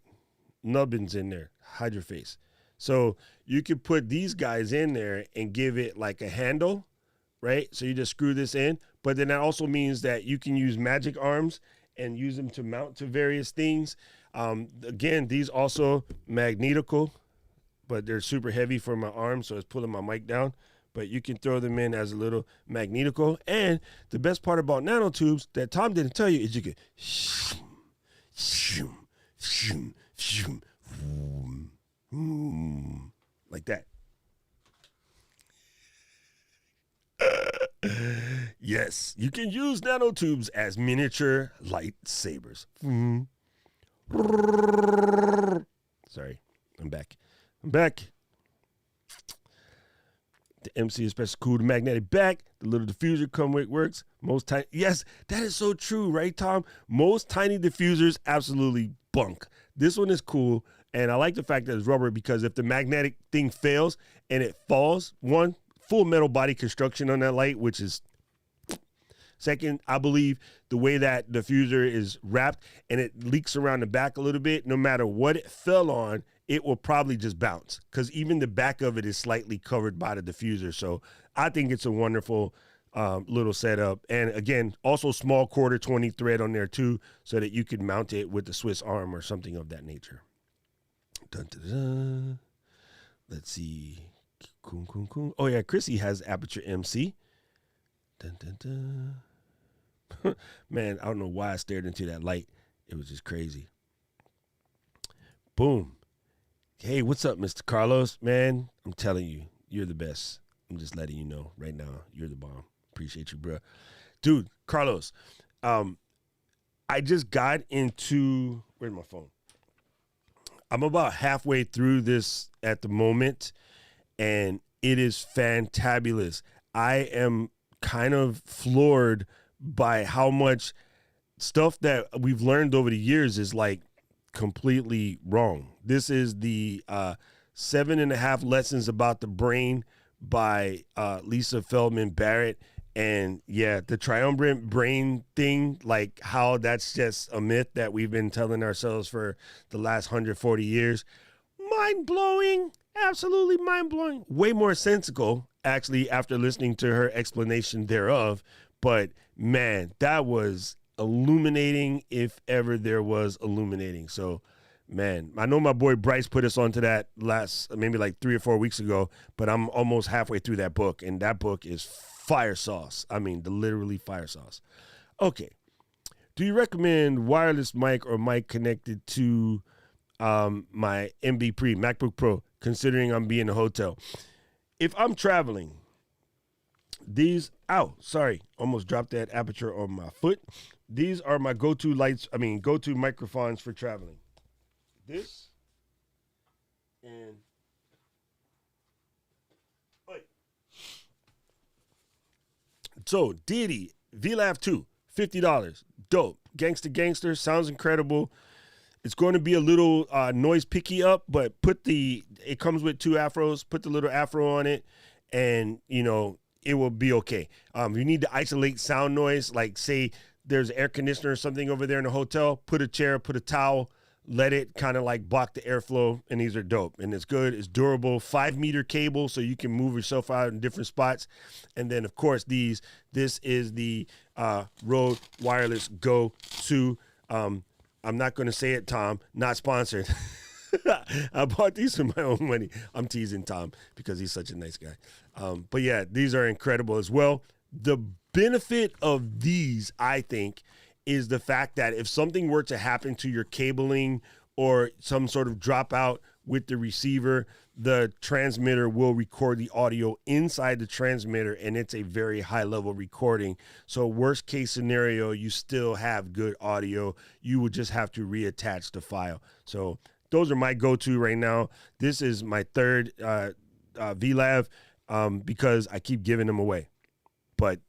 nubbins in there, hide your face. So you could put these guys in there and give it like a handle, right? So you just screw this in, but then that also means that you can use magic arms and use them to mount to various things. Again, these also magnetical, but they're super heavy for my arm, so it's pulling my mic down. But you can throw them in as a little magnetical. And the best part about nanotubes that Tom didn't tell you is you can like that. Yes, you can use nanotubes as miniature lightsabers. Sorry, I'm back. The MC is special cool. The magnetic back, the little diffuser come with works. Most tiny, yes, that is so true, right, Tom? Most tiny diffusers absolutely bunk. This one is cool, and I like the fact that it's rubber because if the magnetic thing fails and it falls, one, full metal body construction on that light, which is second, I believe the way that diffuser is wrapped and it leaks around the back a little bit, no matter what it fell on, it will probably just bounce because even the back of it is slightly covered by the diffuser. So I think it's a wonderful little setup. And again, also small 1/4-20 thread on there too, so that you could mount it with the Swiss arm or something of that nature. Dun, dun, dun. Let's see. Oh yeah, Chrissy has Aputure MC. Dun, dun, dun. Man, I don't know why I stared into that light. It was just crazy. Boom. Hey, what's up, Mr. Carlos? Man, I'm telling you, you're the best. I'm just letting you know right now. You're the bomb. Appreciate you, bro. Dude, Carlos, I just got into, where's my phone? I'm about halfway through this at the moment, and it is fantabulous. I am kind of floored by how much stuff that we've learned over the years is like completely wrong. This is the 7.5 Lessons About the Brain by Lisa Feldman Barrett. And yeah, the triumvirate brain thing, like how that's just a myth that we've been telling ourselves for the last 140 years. Mind-blowing. Absolutely mind-blowing. Way more sensical, actually, after listening to her explanation thereof. But man, that was illuminating if ever there was illuminating. So man, I know my boy Bryce put us onto that maybe like 3 or 4 weeks ago, but I'm almost halfway through that book, and that book is fire sauce. I mean, literally fire sauce. Okay. Do you recommend wireless mic or mic connected to my MB Pre, MacBook Pro, considering I'm being in a hotel? If I'm traveling, almost dropped that Aputure on my foot. These are my go-to go-to microphones for traveling. This and so Diddy VLAV 2, $50, dope. Gangster, sounds incredible. It's going to be a little noise picky up, but it comes with 2 afros. Put the little afro on it, and it will be okay. You need to isolate sound noise, like say there's air conditioner or something over there in the hotel. Put a chair, put a towel. Let it kind of like block the airflow, and these are dope. And it's good, it's durable, 5-meter cable, so you can move yourself out in different spots. And then, of course, this is the Rode Wireless Go 2. I'm not going to say it, Tom, not sponsored. I bought these for my own money. I'm teasing Tom because he's such a nice guy. But yeah, these are incredible as well. The benefit of these, I think, is the fact that if something were to happen to your cabling or some sort of dropout with the receiver, the transmitter will record the audio inside the transmitter, and it's a very high level recording. So worst case scenario, you still have good audio. You would just have to reattach the file. So those are my go-to right now. This is my third VLAV because I keep giving them away. But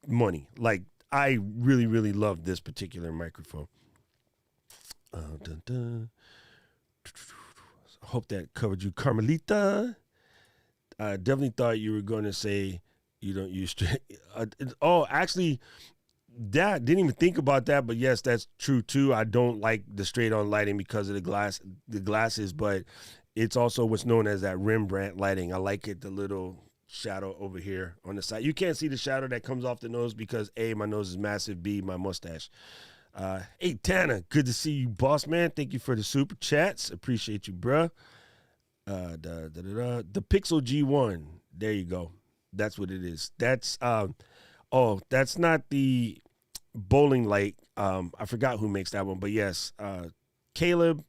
money, like, I really, really love this particular microphone. Dun, dun. Hope that covered you, Carmelita. I definitely thought you were going to say you don't use straight. Actually, that didn't even think about that, but yes, that's true too. I don't like the straight-on lighting because of the glasses, but it's also what's known as that Rembrandt lighting. I like it, the little shadow over here on the side. You can't see the shadow that comes off the nose because A, my nose is massive, B, my mustache. Hey, Tana, good to see you, boss man. Thank you for the super chats. Appreciate you, bruh. The Pixel G1. There you go. That's what it is. That's that's not the bowling light. I forgot who makes that one, but yes, Caleb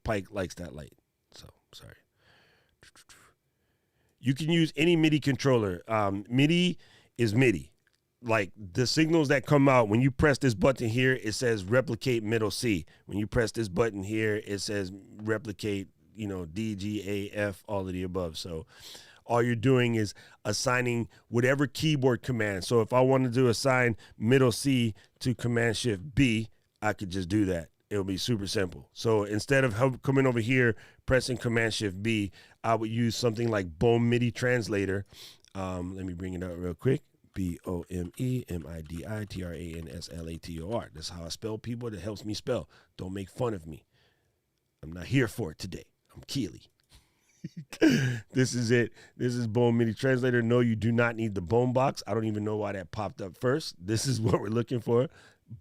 Pike likes that light. So sorry. You can use any MIDI controller. MIDI is MIDI. Like the signals that come out when you press this button here, it says replicate middle C. When you press this button here, it says replicate, D, G, A, F, all of the above. So all you're doing is assigning whatever keyboard command. So if I wanted to assign middle C to Command Shift B, I could just do that. It'll be super simple. So instead of coming over here, pressing Command Shift B, I would use something like Bohm MIDI Translator. Let me bring it up real quick. BOMEMIDI-TRANSLATOR. That's how I spell people. That helps me spell. Don't make fun of me. I'm not here for it today. I'm Keely. This is it. This is Bohm MIDI Translator. No, you do not need the Bohm box. I don't even know why that popped up first. This is what we're looking for.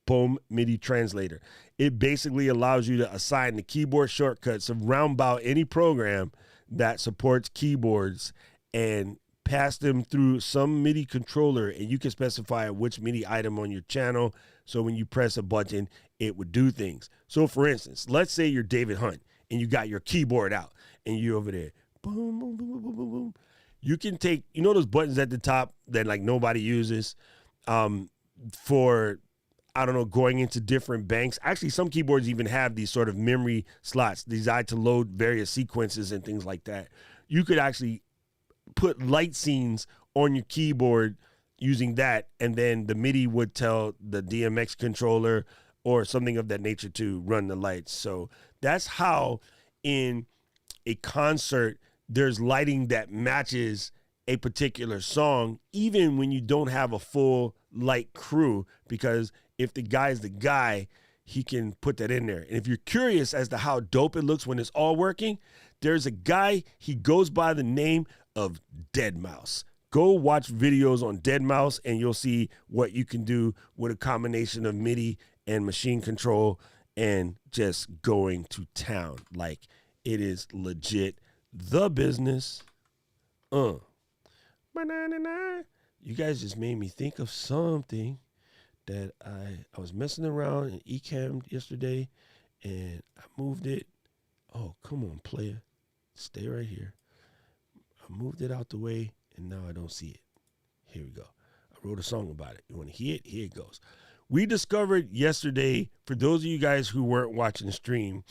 Bohm MIDI Translator. It basically allows you to assign the keyboard shortcuts of roundabout any program that supports keyboards and pass them through some MIDI controller, and you can specify which MIDI item on your channel. So when you press a button, it would do things. So for instance, let's say you're David Hunt and you got your keyboard out and you're over there. Boom, boom, boom, boom, boom, boom. You can take, those buttons at the top that like nobody uses for, going into different banks. Actually, some keyboards even have these sort of memory slots designed to load various sequences and things like that. You could actually put light scenes on your keyboard using that, and then the MIDI would tell the DMX controller or something of that nature to run the lights. So that's how in a concert there's lighting that matches a particular song, even when you don't have a full light crew, because if the guy's the guy, he can put that in there. And if you're curious as to how dope it looks when it's all working, there's a guy, he goes by the name of Deadmau5. Go watch videos on Deadmau5 and you'll see what you can do with a combination of MIDI and machine control and just going to town. Like, it is legit the business. You guys just made me think of something that I was messing around in Ecamm yesterday and I moved it. Oh, come on, player. Stay right here. I moved it out the way, and now I don't see it. Here we go. I wrote a song about it. You want to hear it? Here it goes. We discovered yesterday, for those of you guys who weren't watching the stream,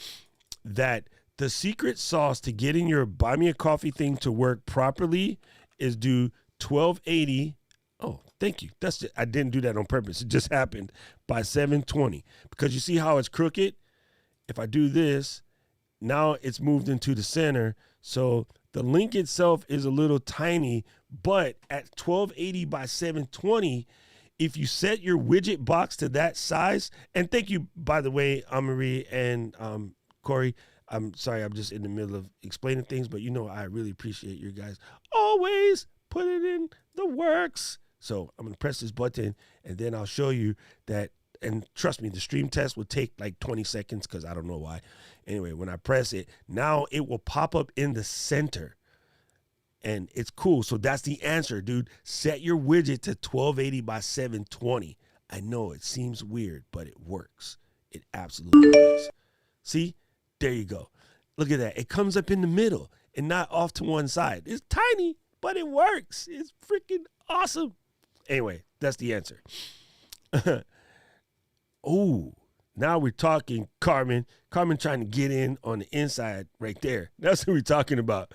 that the secret sauce to getting your Buy Me a Coffee thing to work properly is do 1280. Oh, thank you. That's it. I didn't do that on purpose. It just happened by 720. Because you see how it's crooked? If I do this, now it's moved into the center. So the link itself is a little tiny, but at 1280 by 720, if you set your widget box to that size, and thank you, by the way, Amarie and Corey, I'm sorry, I'm just in the middle of explaining things, but I really appreciate you guys always put it in the works. So I'm going to press this button, and then I'll show you that, and trust me, the stream test will take like 20 seconds because I don't know why. Anyway, when I press it, now it will pop up in the center. And it's cool. So that's the answer, dude. Set your widget to 1280 by 720. I know it seems weird, but it works. It absolutely works. See? There you go. Look at that. It comes up in the middle and not off to one side. It's tiny, but it works. It's freaking awesome. Anyway, that's the answer. Oh, now we're talking Carmen. Carmen trying to get in on the inside right there. That's what we're talking about.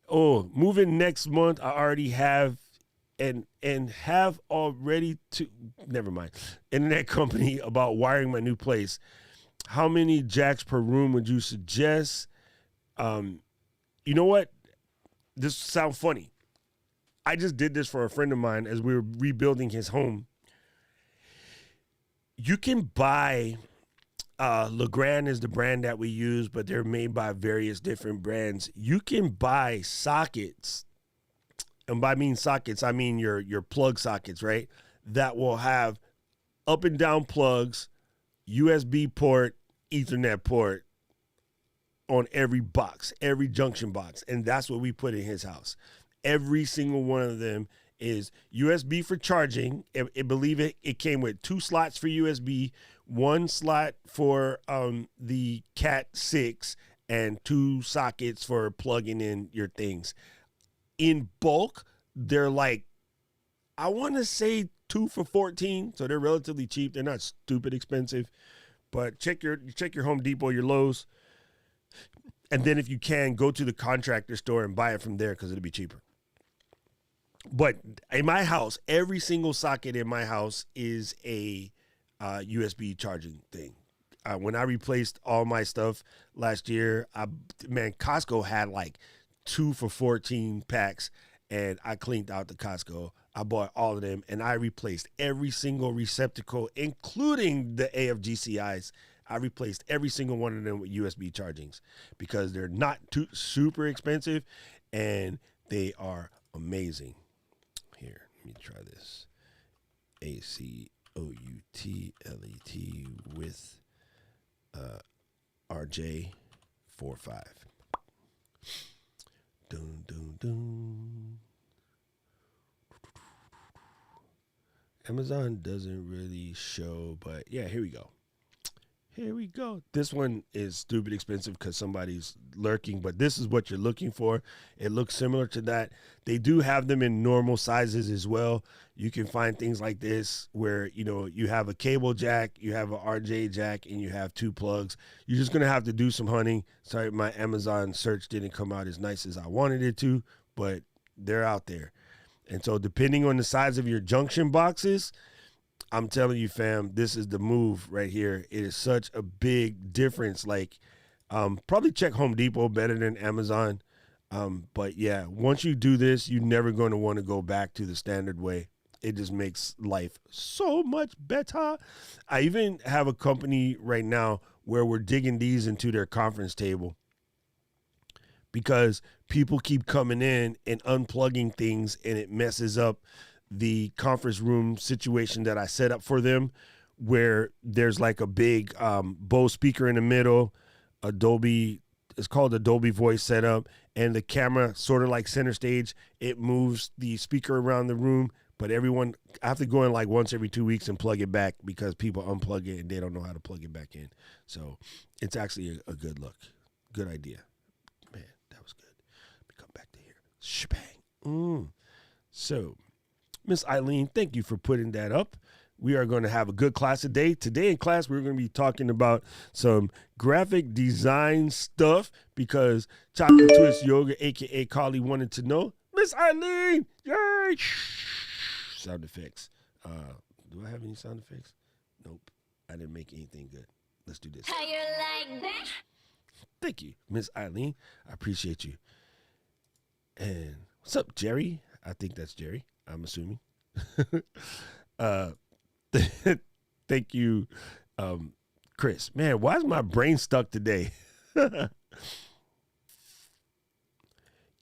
Oh, moving next month, I already have and have already to never mind internet company about wiring my new place. How many jacks per room would you suggest? You know what? This sounds funny. I just did this for a friend of mine as we were rebuilding his home. You can buy, Legrand is the brand that we use, but they're made by various different brands. You can buy sockets, and by mean sockets, I mean your plug sockets, right? That will have up and down plugs, USB port, Ethernet port on every box, every junction box. And that's what we put in his house. Every single one of them is USB for charging. I believe it came with 2 slots for USB, 1 slot for the Cat 6, and 2 sockets for plugging in your things. In bulk, they're like, I want to say 2 for $14, so they're relatively cheap. They're not stupid expensive, but check your Home Depot, your Lowe's, and then if you can, go to the contractor store and buy it from there because it'll be cheaper. But in my house, every single socket in my house is a USB charging thing. When I replaced all my stuff last year, Costco had like 2 for $14 packs, and I cleaned out the Costco. I bought all of them, and I replaced every single receptacle, including the AFGCIs. I replaced every single one of them with USB chargings because they're not too super expensive, and they are amazing. Here, let me try this. ACOUTLET with RJ45. Dun, dun, dun. Amazon doesn't really show, but yeah, here we go. Here we go. This one is stupid expensive because somebody's lurking, but this is what you're looking for. It looks similar to that. They do have them in normal sizes as well. You can find things like this where, you have a cable jack, you have an RJ jack, and you have 2 plugs. You're just going to have to do some hunting. Sorry, my Amazon search didn't come out as nice as I wanted it to, but they're out there. And so depending on the size of your junction boxes, I'm telling you, fam, this is the move right here. It is such a big difference. Like, probably check Home Depot better than Amazon. But yeah, once you do this, you're never going to want to go back to the standard way. It just makes life so much better. I even have a company right now where we're digging these into their conference table because people keep coming in and unplugging things, and it messes up the conference room situation that I set up for them, where there's like a big Bose speaker in the middle, it's called a Dolby Voice setup, and the camera sort of like center stage. It moves the speaker around the room, but I have to go in like once every 2 weeks and plug it back because people unplug it and they don't know how to plug it back in. So it's actually a good look. Good idea. Man, that was good. Let me come back to here. Shebang. So, Miss Eileen, thank you for putting that up. We are going to have a good class today. Today in class, we're going to be talking about some graphic design stuff because Chocolate Twist Yoga, a.k.a. Carly, wanted to know. Miss Eileen, yay! Sound effects. Do I have any sound effects? Nope. I didn't make anything good. Let's do this. How you like that? Thank you, Miss Eileen. I appreciate you. And what's up, Jerry? I think that's Jerry. I'm assuming. Thank you, Chris. Man, why is my brain stuck today?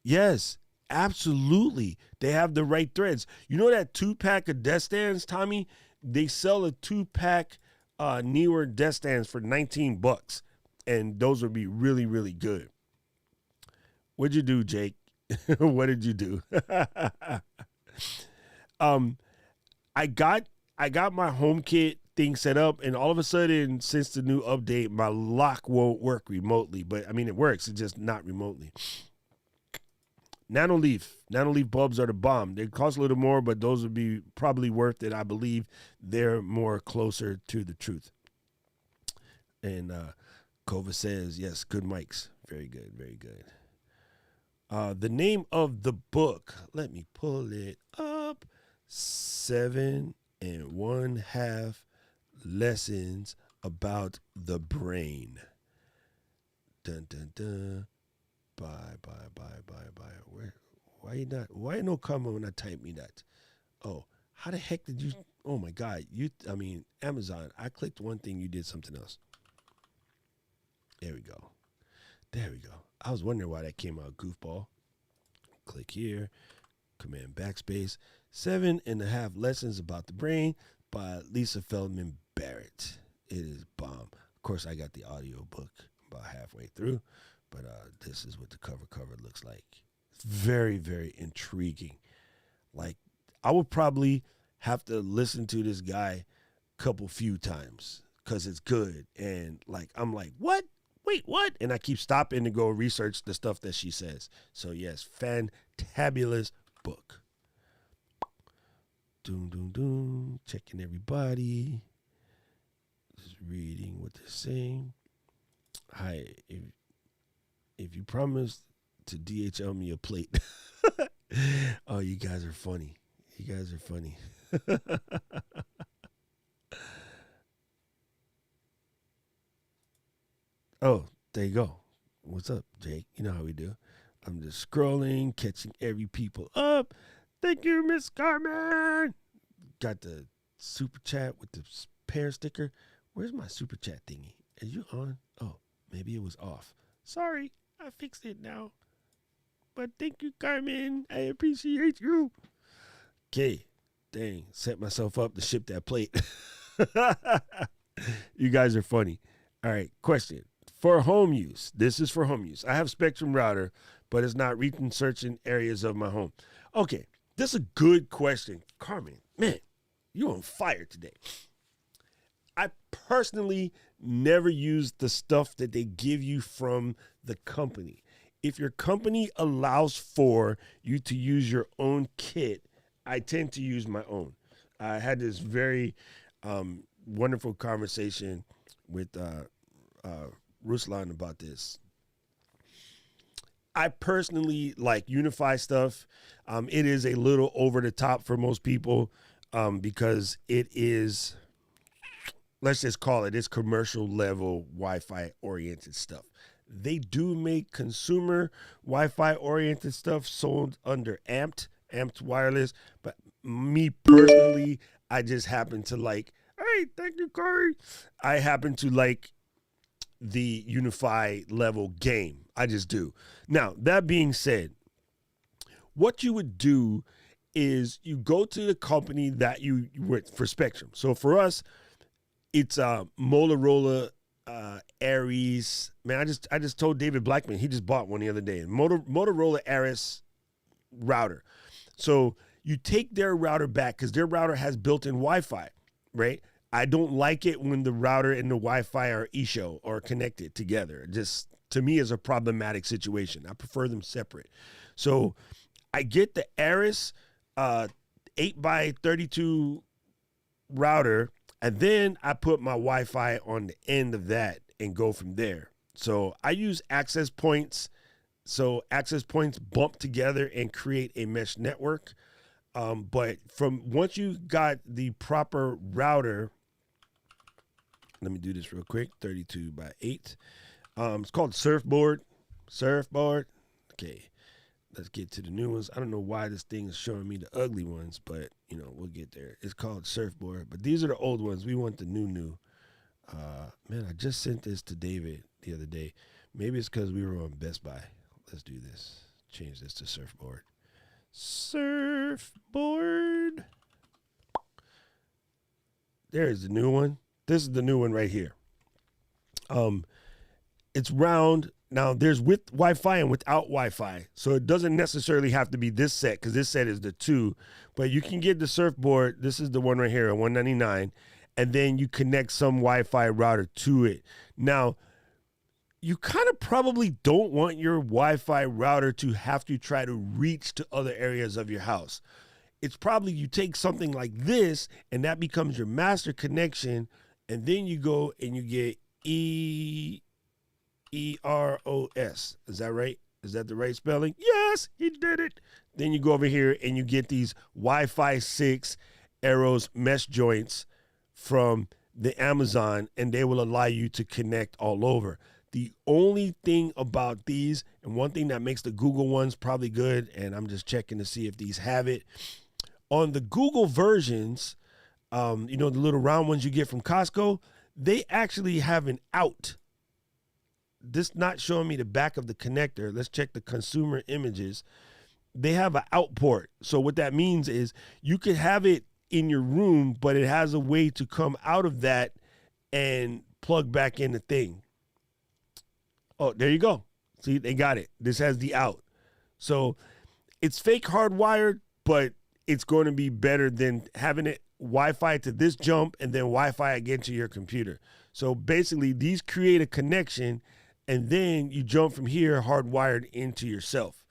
Yes, absolutely. They have the right threads. You know that 2-pack of desk stands, Tommy? They sell a 2-pack Newer desk stands for $19, and those would be really, really good. What'd you do, Jake? What did you do? I got my HomeKit thing set up, and all of a sudden, since the new update, my lock won't work remotely. But I mean, it works. It's just not remotely. Nanoleaf bulbs are the bomb. They cost a little more, but those would be probably worth it. I believe they're more closer to the truth. And Kova says, yes, good mics. Very good, very good. The name of the book, let me pull it up. 7.5 lessons about the brain. Dun dun dun. Bye. Why you no comment when I type me that? Oh, how the heck did you? Oh my God, Amazon. I clicked one thing, you did something else. There we go. I was wondering why that came out, goofball. Click here, command backspace. 7.5 lessons about the brain by Lisa Feldman Barrett. It is bomb. Of course, I got the audio book about halfway through, but this is what the cover looks like. It's very, very intriguing. Like, I would probably have to listen to this guy few times because it's good. And like, I'm like, what? Wait, what? And I keep stopping to go research the stuff that she says. So yes, fantabulous book. Doom. Checking everybody. Just reading what they're saying. Hi, if you promise to DHL me a plate. Oh, you guys are funny. Oh, there you go. What's up, Jake? You know how we do. I'm just scrolling, catching every people up. Thank you, Miss Carmen. Got the super chat with the pear sticker. Where's my super chat thingy? Are you on? Oh, maybe it was off. Sorry, I fixed it now. But thank you, Carmen. I appreciate you. Okay, dang, set myself up to ship that plate. You guys are funny. All right, question. For home use, this is for home use. I have Spectrum router, but it's not reaching certain areas of my home. Okay, this is a good question. Carmen, man, you're on fire today. I personally never use the stuff that they give you from the company. If your company allows for you to use your own kit, I tend to use my own. I had this very wonderful conversation with Ruslan about this. I personally like Unify stuff. It is a little over the top for most people because it is, let's just call it's commercial level Wi-Fi oriented stuff. They do make consumer Wi-Fi oriented stuff sold under Amped Wireless, but me personally, I just happen to like, hey, thank you, Corey. I happen to like the Unify level game. I just do. Now, that being said, what you would do is you go to the company that you with for Spectrum. So for us, it's Motorola Aries. Man, I just told David Blackman, he just bought one the other day. Motorola Aries router. So you take their router back because their router has built-in Wi-Fi, right? I don't like it when the router and the Wi-Fi are eShow or connected together. Just to me is a problematic situation. I prefer them separate. So I get the Aris 8x32 router, and then I put my Wi-Fi on the end of that and go from there. So I use access points. So access points bump together and create a mesh network. But from once you got the proper router, let me do this real quick. 32x8. It's called Surfboard. Okay, let's get to the new ones. I don't know why this thing is showing me the ugly ones, but we'll get there. It's called Surfboard, but these are the old ones. We want the new. Man, I just sent this to David the other day. Maybe it's because we were on Best Buy. Let's do this. Change this to Surfboard. Surfboard. There's the new one. This is the new one right here. It's round. Now, there's with Wi-Fi and without Wi-Fi. So it doesn't necessarily have to be this set because this set is the 2. But you can get the Surfboard. This is the one right here at $199. And then you connect some Wi-Fi router to it. Now, you kind of probably don't want your Wi-Fi router to have to try to reach to other areas of your house. It's probably you take something like this and that becomes your master connection, and then you go and you get EROS. Is that right? Is that the right spelling? Yes, he did it. Then you go over here and you get these Wi-Fi 6 Arrows mesh joints from the Amazon, and they will allow you to connect all over. The only thing about these, and one thing that makes the Google ones probably good, and I'm just checking to see if these have it. On the Google versions, the little round ones you get from Costco, they actually have an out. This not showing me the back of the connector. Let's check the consumer images. They have an out port. So what that means is you could have it in your room, but it has a way to come out of that and plug back in the thing. Oh, there you go. See, they got it. This has the out. So it's fake hardwired, but it's going to be better than having it Wi-Fi to this jump and then Wi-Fi again to your computer. So basically, these create a connection, and then you jump from here hardwired into yourself.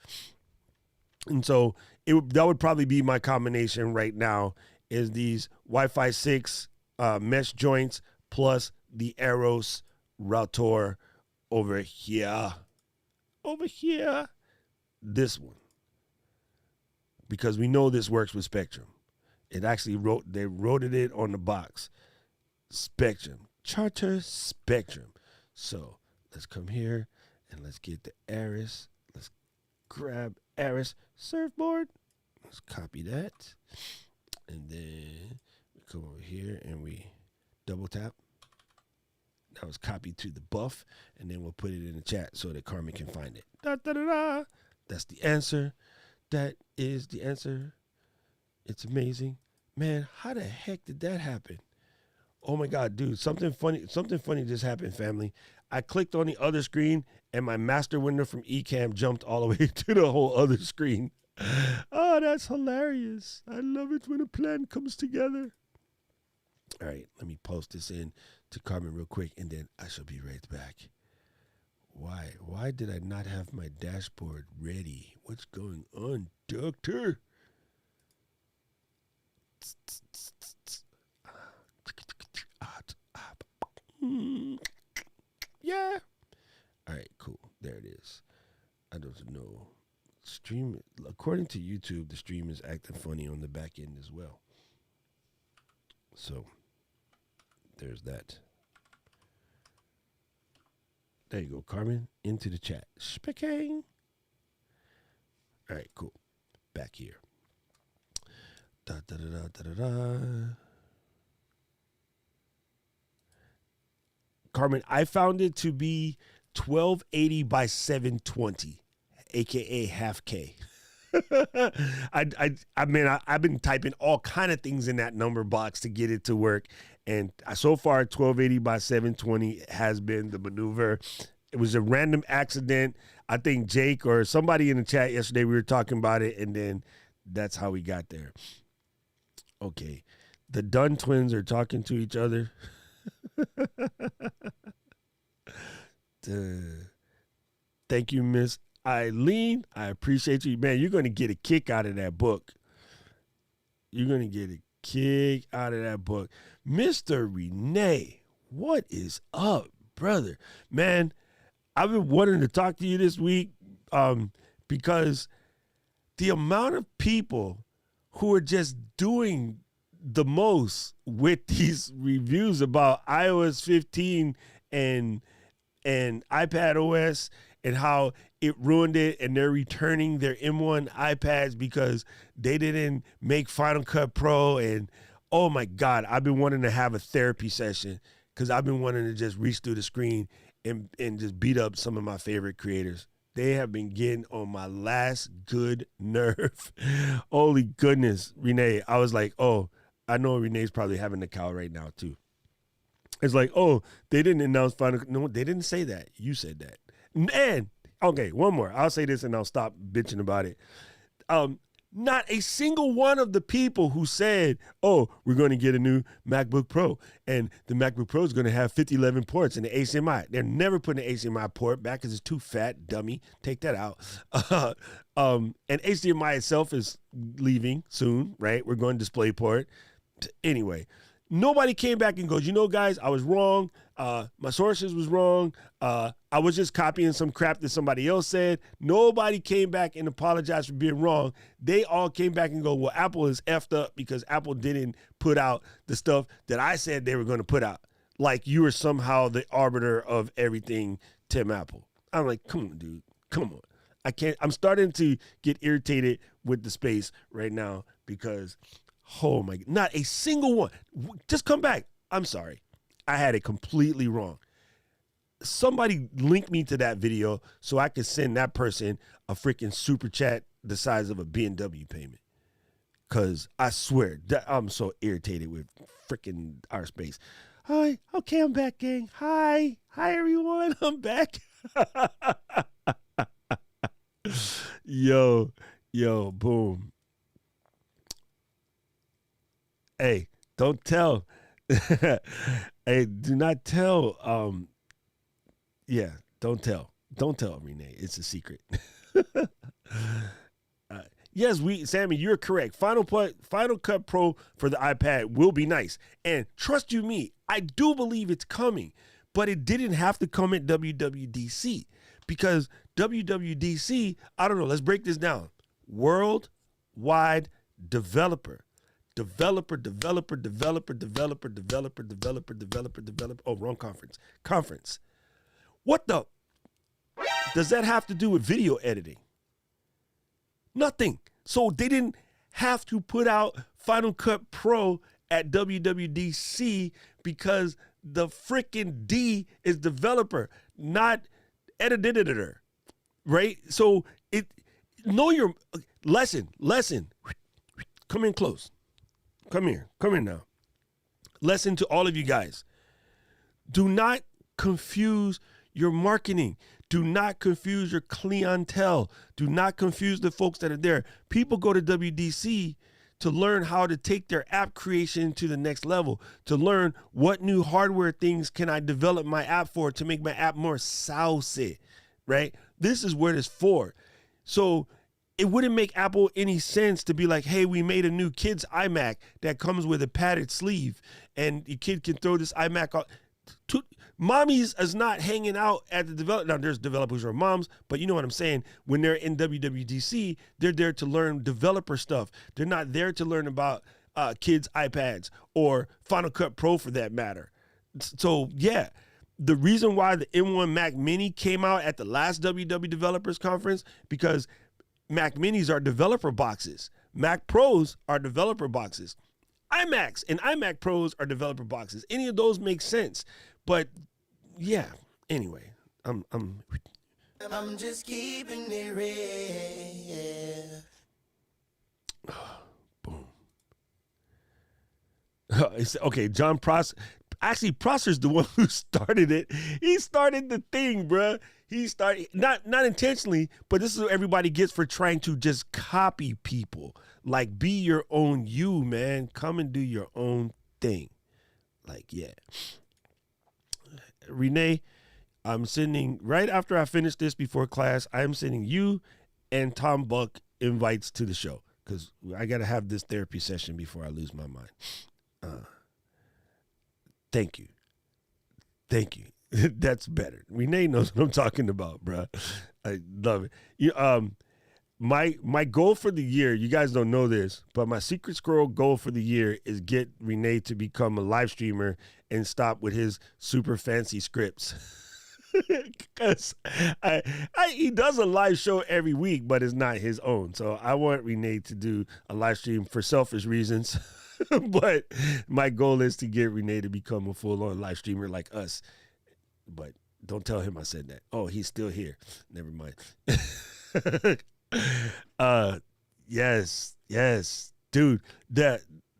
And so that would probably be my combination right now, is these Wi-Fi 6 mesh joints plus the Arrows router over here. This one. Because we know this works with Spectrum. It actually they wrote it on the box. Spectrum. Charter Spectrum. So let's come here and let's get the Aris. Let's grab Aris surfboard. Let's copy that. And then we come over here and we double tap. That was copied to the buff. And then we'll put it in the chat so that Carmen can find it. Da, da, da, da. That's the answer. That is the answer. It's amazing. Man, how the heck did that happen? Oh my God, dude, something funny just happened, family. I clicked on the other screen and my master window from Ecamm jumped all the way to the whole other screen. Oh, that's hilarious. I love it when a plan comes together. All right, let me post this in to Carmen real quick and then I shall be right back. Why did I not have my dashboard ready? What's going on, doctor? Yeah. All right, cool. There it is. I don't know. Stream, according to YouTube, the stream is acting funny on the back end as well. So there's that. There you go, Carmen. Into the chat. Speaking. All right, cool. Back here. Da, da, da, da, da, da, da. Carmen, I found it to be 1280 by 720, aka half K. I've been typing all kind of things in that number box to get it to work, and so far 1280 by 720 has been the maneuver. It was a random accident. I think Jake or somebody in the chat yesterday, we were talking about it, and then that's how we got there. Okay, the Dunn twins are talking to each other. Thank you, Miss Eileen. I appreciate you. Man, you're going to get a kick out of that book. You're going to get a kick out of that book. Mr. Renee, what is up, brother? Man, I've been wanting to talk to you this week because the amount of people who are just doing the most with these reviews about iOS 15 and iPad OS and how it ruined it, and they're returning their M1 iPads because they didn't make Final Cut Pro. And oh my God, I've been wanting to have a therapy session because I've been wanting to just reach through the screen and just beat up some of my favorite creators. They have been getting on my last good nerve. Holy goodness, Renee. I was like, oh, I know Renee's probably having the cow right now too. It's like, oh, they didn't announce Final. No, they didn't say that. You said that. And okay, one more. I'll say this and I'll stop bitching about it. Not a single one of the people who said, oh, we're going to get a new MacBook Pro and the MacBook Pro is going to have 5011 ports and the HDMI. They're never putting an HDMI port back because it's too fat, dummy. Take that out. And HDMI itself is leaving soon, right? We're going DisplayPort. Anyway, Nobody came back and goes, you know, guys, I was wrong. My sources was wrong. I was just copying some crap that somebody else said. Nobody came back and apologized for being wrong. They all came back and go, well, Apple is effed up because Apple didn't put out the stuff that I said they were going to put out. Like you were somehow the arbiter of everything, Tim Apple. I'm like, come on, dude. Come on. I can't. I'm starting to get irritated with the space right now because, oh my, not a single one. Just come back. I'm sorry. I had it completely wrong. Somebody link me to that video so I could send that person a freaking super chat the size of a BMW payment. Because I swear, I'm so irritated with freaking our space. Hi. Okay, I'm back, gang. Hi. Hi, everyone. I'm back. Yo, boom. Hey, don't tell. Hey, do not tell. Yeah, don't tell. Don't tell, Renee. It's a secret. Yes, Sammy, you're correct. Final Cut Pro for the iPad will be nice. And trust you me, I do believe it's coming. But it didn't have to come at WWDC. Because WWDC, I don't know, let's break this down. Worldwide developer. Developer. Oh, wrong conference. Conference. What the? Does that have to do with video editing? Nothing. So they didn't have to put out Final Cut Pro at WWDC because the freaking D is developer, not editor, right? So know your lesson. Come in close. Come here now. Lesson to all of you guys. Do not confuse your marketing. Do not confuse your clientele. Do not confuse the folks that are there. People go to WDC to learn how to take their app creation to the next level, to learn what new hardware things can I develop my app for to make my app more saucy, right? This is what it's for. So it wouldn't make Apple any sense to be like, hey, we made a new kid's iMac that comes with a padded sleeve and your kid can throw this iMac on. Mommies is not hanging out at the develop. Now there's developers who are moms, but you know what I'm saying. When they're in WWDC, they're there to learn developer stuff. They're not there to learn about kids' iPads or Final Cut Pro for that matter. So yeah, the reason why the M1 Mac Mini came out at the last WW Developers Conference because Mac Minis are developer boxes. Mac Pros are developer boxes. iMacs and iMac Pros are developer boxes. Any of those make sense. But yeah, anyway, I'm just keeping it real. Boom. Okay, John Prosser. Actually, Prosser's the one who started it. He started the thing, bruh. He started not intentionally, but this is what everybody gets for trying to just copy people. Like, be your own you, man. Come and do your own thing. Like, yeah. Renee, I'm sending, right after I finish this before class, I'm sending you and Tom Buck invites to the show because I got to have this therapy session before I lose my mind. Thank you. That's better. Renee knows what I'm talking about, bro. I love it. My goal for the year, you guys don't know this, but my secret squirrel goal for the year is get Renee to become a live streamer and stop with his super fancy scripts. Because he does a live show every week, but it's not his own. So I want Renee to do a live stream for selfish reasons. But my goal is to get Renee to become a full-on live streamer like us. But don't tell him I said that. Oh, he's still here. Never mind. Yes, dude.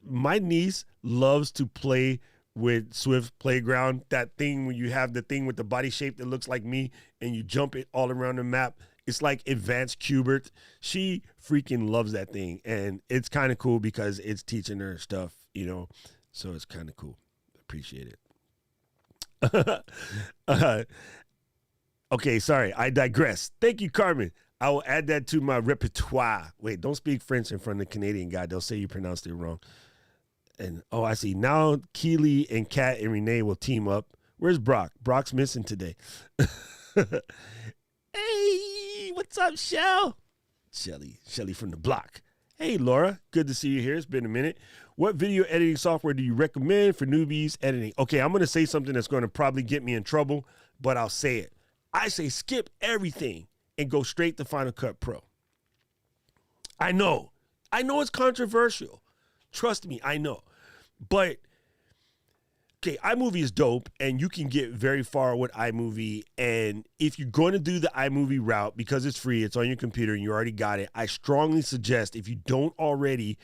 My niece loves to play with Swift Playground. That thing when you have the thing with the body shape that looks like me and you jump it all around the map. It's like advanced Qbert. She freaking loves that thing, and it's kind of cool because it's teaching her stuff, So it's kind of cool. Appreciate it. Okay, sorry, I digress. Thank you, Carmen. I will add that to my repertoire. Wait, don't speak French in front of the Canadian guy. They'll say you pronounced it wrong. And I see now Keely and Kat and Renee will team up. Where's Brock? Brock's missing today. Hey, what's up, Shell? Shelly from the block. Hey, Laura, good to see you here. It's been a minute. What video editing software do you recommend for newbies editing? Okay, I'm going to say something that's going to probably get me in trouble, but I'll say it. I say skip everything and go straight to Final Cut Pro. I know it's controversial. Trust me, I know. But, okay, iMovie is dope, and you can get very far with iMovie. And if you're going to do the iMovie route, because it's free, it's on your computer, and you already got it, I strongly suggest, if you don't already,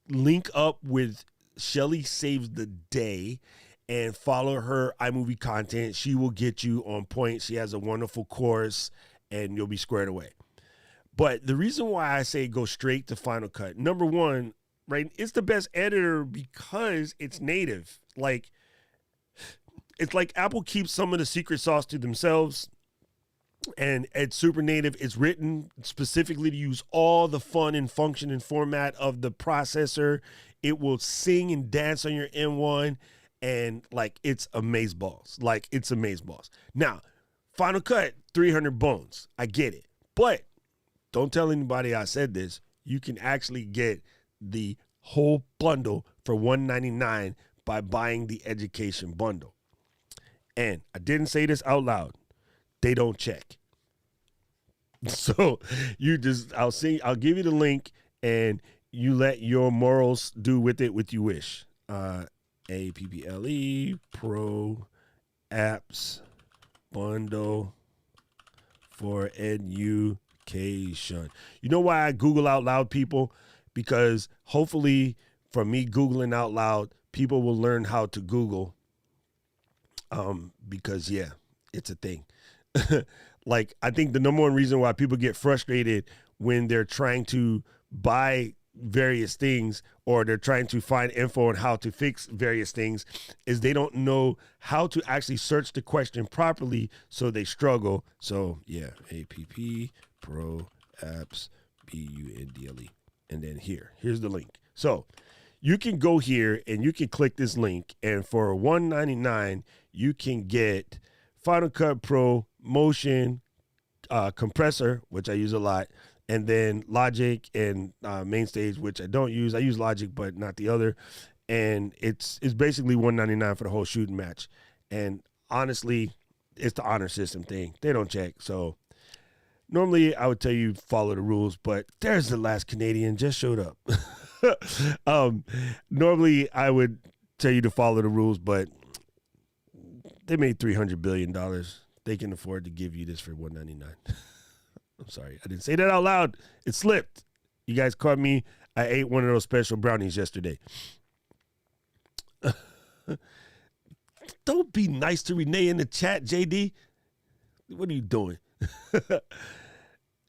link up with Shelly Saves the Day and follow her iMovie content. She will get you on point. She has a wonderful course, and you'll be squared away. But the reason why I say go straight to Final Cut, number one, right, it's the best editor because it's native. Like, it's like Apple keeps some of the secret sauce to themselves, and it's super native. It's written specifically to use all the fun and function and format of the processor. It will sing and dance on your M1, and like, it's amazeballs. Like, it's amazeballs. Now, Final Cut, 300 bones. I get it. But don't tell anybody I said this. You can actually get the whole bundle for $199 by buying the education bundle. And I didn't say this out loud. They don't check. So I'll give you the link, and you let your morals do with it what you wish. APPLE Pro Apps Bundle for Education. You know why I Google out loud, people? Because hopefully from me Googling out loud, people will learn how to Google. Because yeah, it's a thing. Like, I think the number one reason why people get frustrated when they're trying to buy various things, or they're trying to find info on how to fix various things, is they don't know how to actually search the question properly, so they struggle. So yeah, APP Pro Apps BUNDLE, and then here's the link. So you can go here and you can click this link, and for $199 you can get Final Cut Pro Motion compressor, which I use a lot, and then Logic and Mainstage, which I don't use. I use Logic, but not the other. And it's basically $199 for the whole shooting match. And honestly, it's the honor system thing. They don't check. So normally I would tell you follow the rules, but there's the last Canadian just showed up. Normally I would tell you to follow the rules, but they made $300 billion. They can afford to give you this for $199. I'm sorry, I didn't say that out loud. It slipped. You guys caught me. I ate one of those special brownies yesterday. Don't be nice to Renee in the chat, JD. What are you doing?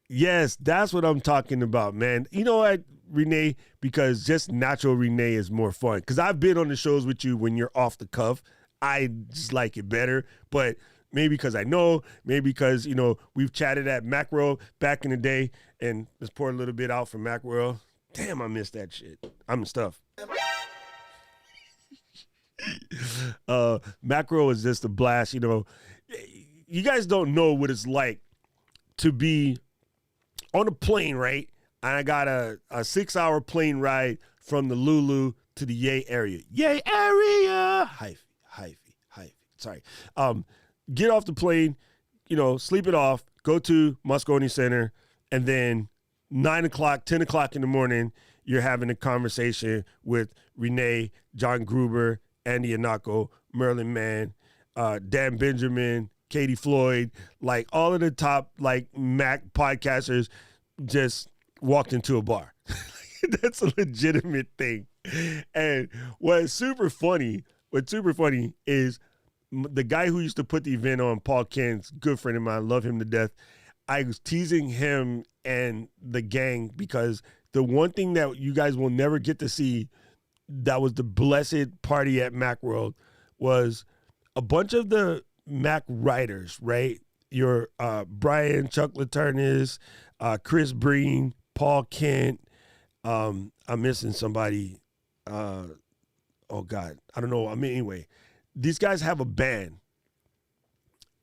Yes, that's what I'm talking about, man. You know what, Renee? Because just natural Renee is more fun. Because I've been on the shows with you when you're off the cuff. I just like it better. But maybe because I know, maybe because, you know, we've chatted at Macworld back in the day, and let's pour a little bit out from Macworld. Damn, I miss that shit. I'm stuffed. Macworld is just a blast. You know, you guys don't know what it's like to be on a plane, right? And I got a 6-hour plane ride from the Lulu to the Yay area. Yay area! Hyphy. Sorry. Get off the plane, you know, sleep it off, go to Moscone Center, and then 9 o'clock, 10 o'clock in the morning, you're having a conversation with Renee, John Gruber, Andy Anako, Merlin Mann, Dan Benjamin, Katie Floyd, like all of the top like Mac podcasters just walked into a bar. That's a legitimate thing. And what's super funny is the guy who used to put the event on, Paul Kent's good friend of mine, I love him to death. I was teasing him and the gang because the one thing that you guys will never get to see that was the blessed party at Macworld was a bunch of the Mac writers, right? Your Brian, Chuck Laternis, Chris Breen, Paul Kent. I'm missing somebody. oh God, I don't know. I mean, anyway, these guys have a band,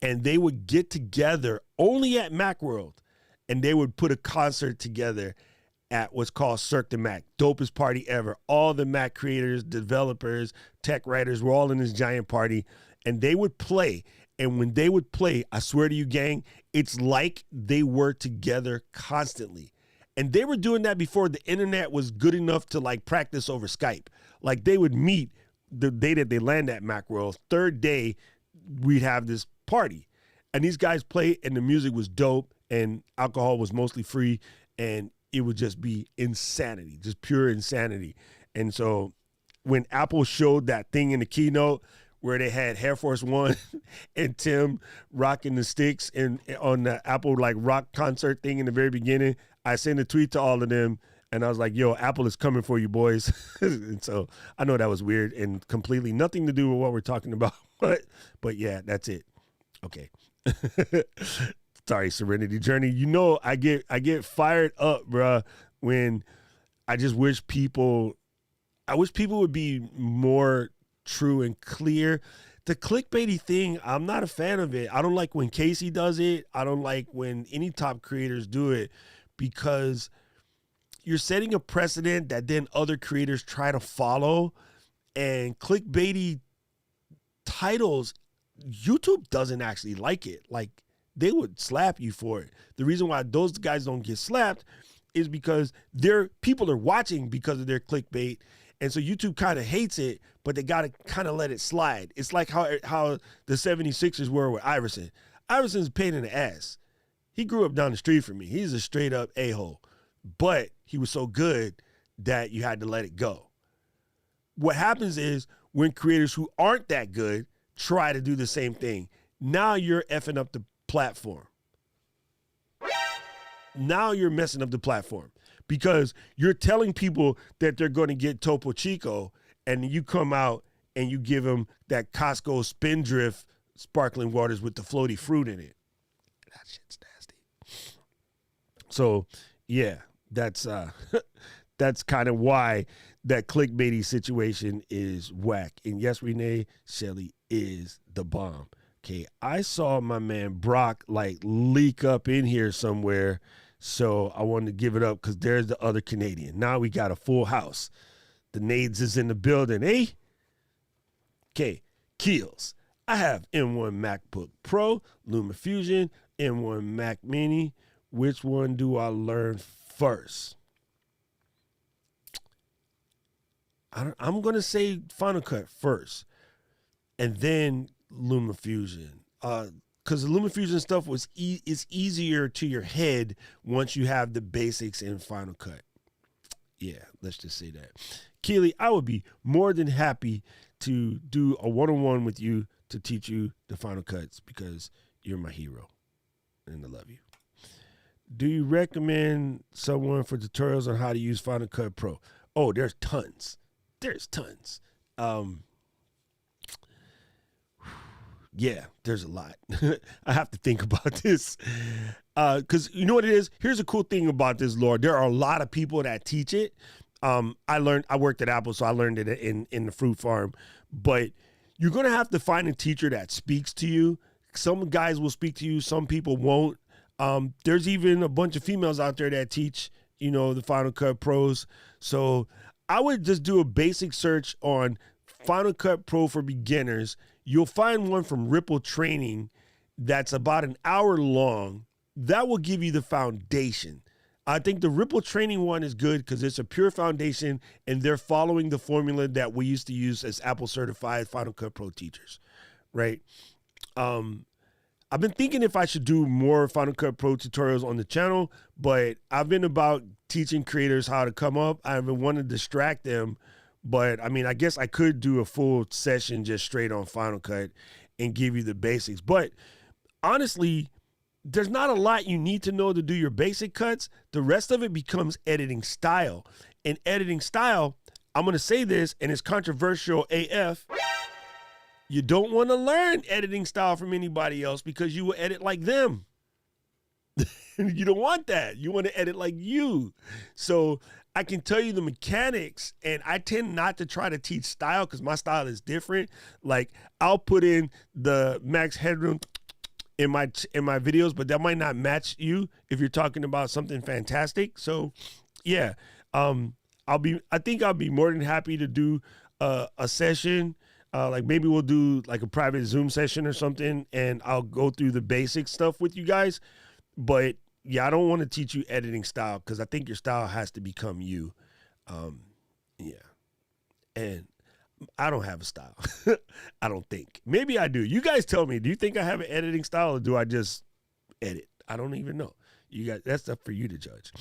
and they would get together only at Macworld, and they would put a concert together at what's called Cirque de Mac, dopest party ever. All the Mac creators, developers, tech writers were all in this giant party, and they would play. And when they would play, I swear to you, gang, it's like they were together constantly. And they were doing that before the internet was good enough to like practice over Skype. Like they would meet the day that they land at Macworld. Third day, we'd have this party. And these guys play, and the music was dope, and alcohol was mostly free, and it would just be insanity, just pure insanity. And so when Apple showed that thing in the keynote where they had Air Force One and Tim rocking the sticks and on the Apple like rock concert thing in the very beginning, I sent a tweet to all of them, and I was like, yo, Apple is coming for you, boys. And so I know that was weird and completely nothing to do with what we're talking about, but yeah, that's it. Okay. Sorry, Serenity Journey. You know, I get fired up, bruh, when I just wish people would be more true and clear. The clickbaity thing, I'm not a fan of it. I don't like when Casey does it. I don't like when any top creators do it, because you're setting a precedent that then other creators try to follow. And clickbaity titles, YouTube doesn't actually like it. Like, they would slap you for it. The reason why those guys don't get slapped is because people are watching because of their clickbait. And so YouTube kind of hates it, but they got to kind of let it slide. It's like how the 76ers were with Iverson. Iverson's a pain in the ass. He grew up down the street from me. He's a straight up a-hole. But he was so good that you had to let it go. What happens is when creators who aren't that good try to do the same thing, now you're effing up the platform. Now you're messing up the platform because you're telling people that they're going to get Topo Chico, and you come out and you give them that Costco Spindrift sparkling waters with the floaty fruit in it. That shit's nasty. So yeah, that's that's kind of why that clickbaity situation is whack. And yes, Renee Shelley is the bomb. Okay, I saw my man Brock like leak up in here somewhere, so I wanted to give it up because there's the other Canadian. Now we got a full house. The Nades is in the building, eh? Okay, Keels. I have M1 MacBook Pro, LumaFusion, M1 Mac Mini. Which one do I learn first? I'm going to say Final Cut first, and then LumaFusion, because the LumaFusion stuff is easier to your head once you have the basics in Final Cut. Yeah, let's just say that. Keely, I would be more than happy to do a one-on-one with you to teach you the Final Cuts because you're my hero, and I love you. Do you recommend someone for tutorials on how to use Final Cut Pro? Oh, there's tons. There's tons. Yeah, there's a lot. I have to think about this. Because you know what it is? Here's a cool thing about this, Lord. There are a lot of people that teach it. I worked at Apple, so I learned it in the fruit farm. But you're going to have to find a teacher that speaks to you. Some guys will speak to you. Some people won't. There's even a bunch of females out there that teach, the Final Cut Pros. So I would just do a basic search on Final Cut Pro for beginners. You'll find one from Ripple Training that's about an hour long. That will give you the foundation. I think the Ripple Training one is good because it's a pure foundation and they're following the formula that we used to use as Apple certified Final Cut Pro teachers, right? I've been thinking if I should do more Final Cut Pro tutorials on the channel, but I've been about teaching creators how to come up. I haven't wanted to distract them, but I mean, I guess I could do a full session just straight on Final Cut and give you the basics. But honestly, there's not a lot you need to know to do your basic cuts. The rest of it becomes editing style. And editing style, I'm going to say this, and it's controversial AF. You don't want to learn editing style from anybody else because you will edit like them. You don't want that. You want to edit like you. So I can tell you the mechanics, and I tend not to try to teach style because my style is different. Like I'll put in the max headroom in my videos, but that might not match you if you're talking about something fantastic. So yeah, I think I'll be more than happy to do a session. Like maybe we'll do like a private Zoom session or something, and I'll go through the basic stuff with you guys. But yeah, I don't want to teach you editing style because I think your style has to become you. Yeah, and I don't have a style. I don't think. Maybe I do. You guys tell me. Do you think I have an editing style, or do I just edit? I don't even know. You guys, that's up for you to judge.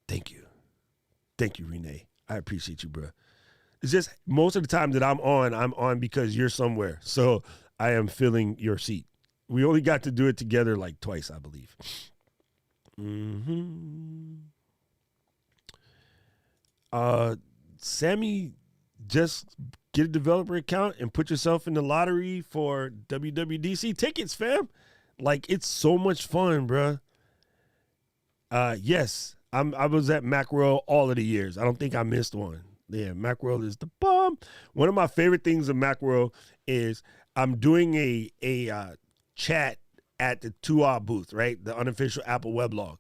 Thank you, Renee. I appreciate you, bro. It's just most of the time that I'm on because you're somewhere. So I am filling your seat. We only got to do it together like twice, I believe. Sammy, just get a developer account and put yourself in the lottery for WWDC tickets, fam. Like, it's so much fun, bruh. Yes, I was at Macworld all of the years. I don't think I missed one. Yeah, Macworld is the bomb. One of my favorite things of Macworld is I'm doing a chat at the 2 booth, right? The unofficial Apple weblog.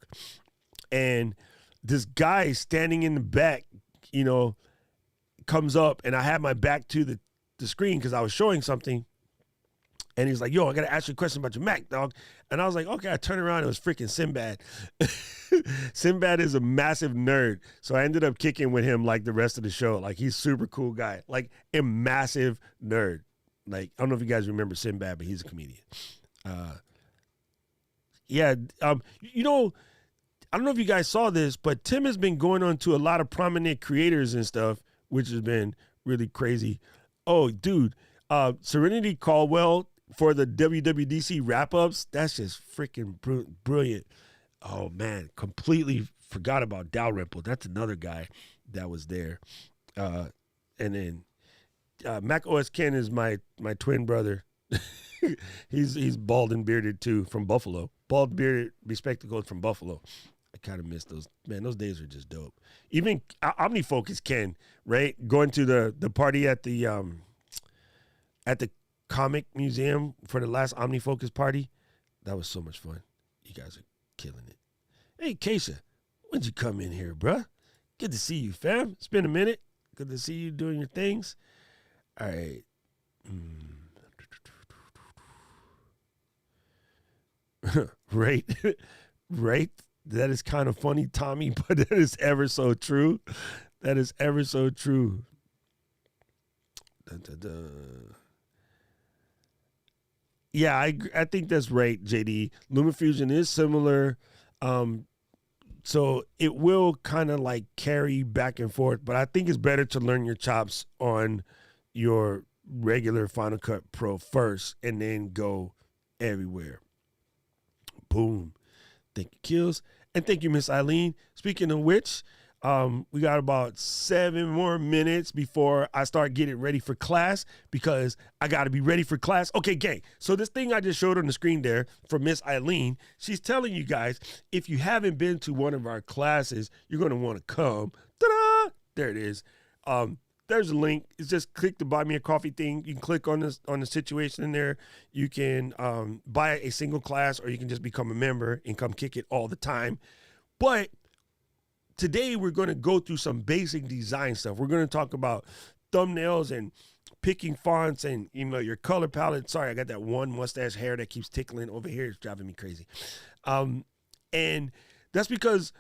And this guy standing in the back, you know, comes up, and I had my back to the screen because I was showing something. And he's like, yo, I got to ask you a question about your Mac, dog. And I was like, okay. I turned around. It was freaking Sinbad. Sinbad is a massive nerd. So I ended up kicking with him like the rest of the show. Like, he's super cool guy. Like, a massive nerd. Like, I don't know if you guys remember Sinbad, but he's a comedian. You know, I don't know if you guys saw this, but Tim has been going on to a lot of prominent creators and stuff, which has been really crazy. Oh, dude, Serenity Caldwell for the WWDC wrap-ups, that's just freaking brilliant. Oh, man, completely forgot about Dalrymple. That's another guy that was there. And then Mac OS Ken is my twin brother. he's bald and bearded, too, from Buffalo. Bald, bearded, bespectacled from Buffalo. I kind of miss those. Man, those days are just dope. Even OmniFocus Ken, right? Going to the party at the comic museum for the last OmniFocus party. That was so much fun. You guys are killing it. Hey, Keisha, when'd you come in here, bruh? Good to see you, fam. It's been a minute. Good to see you doing your things. All right. Right. Right. That is kind of funny, Tommy, but that is ever so true. That is ever so true. Dun, dun, dun. Yeah, I think that's right, JD. LumaFusion is similar. So it will kind of like carry back and forth, but I think it's better to learn your chops on your regular Final Cut Pro first and then go everywhere. Boom. Thank you, Kills. And thank you, Miss Eileen. Speaking of which, we got about 7 more minutes before I start getting ready for class because I got to be ready for class. Okay, gang. So this thing I just showed on the screen there from Miss Eileen, she's telling you guys, if you haven't been to one of our classes, you're going to want to come. Ta-da! There it is. There's a link. It's just click the buy me a coffee thing. You can click on the situation in there. You can buy a single class, or you can just become a member and come kick it all the time. But today we're going to go through some basic design stuff. We're going to talk about thumbnails and picking fonts and, you know, your color palette. Sorry, I got that one mustache hair that keeps tickling over here. It's driving me crazy. And that's because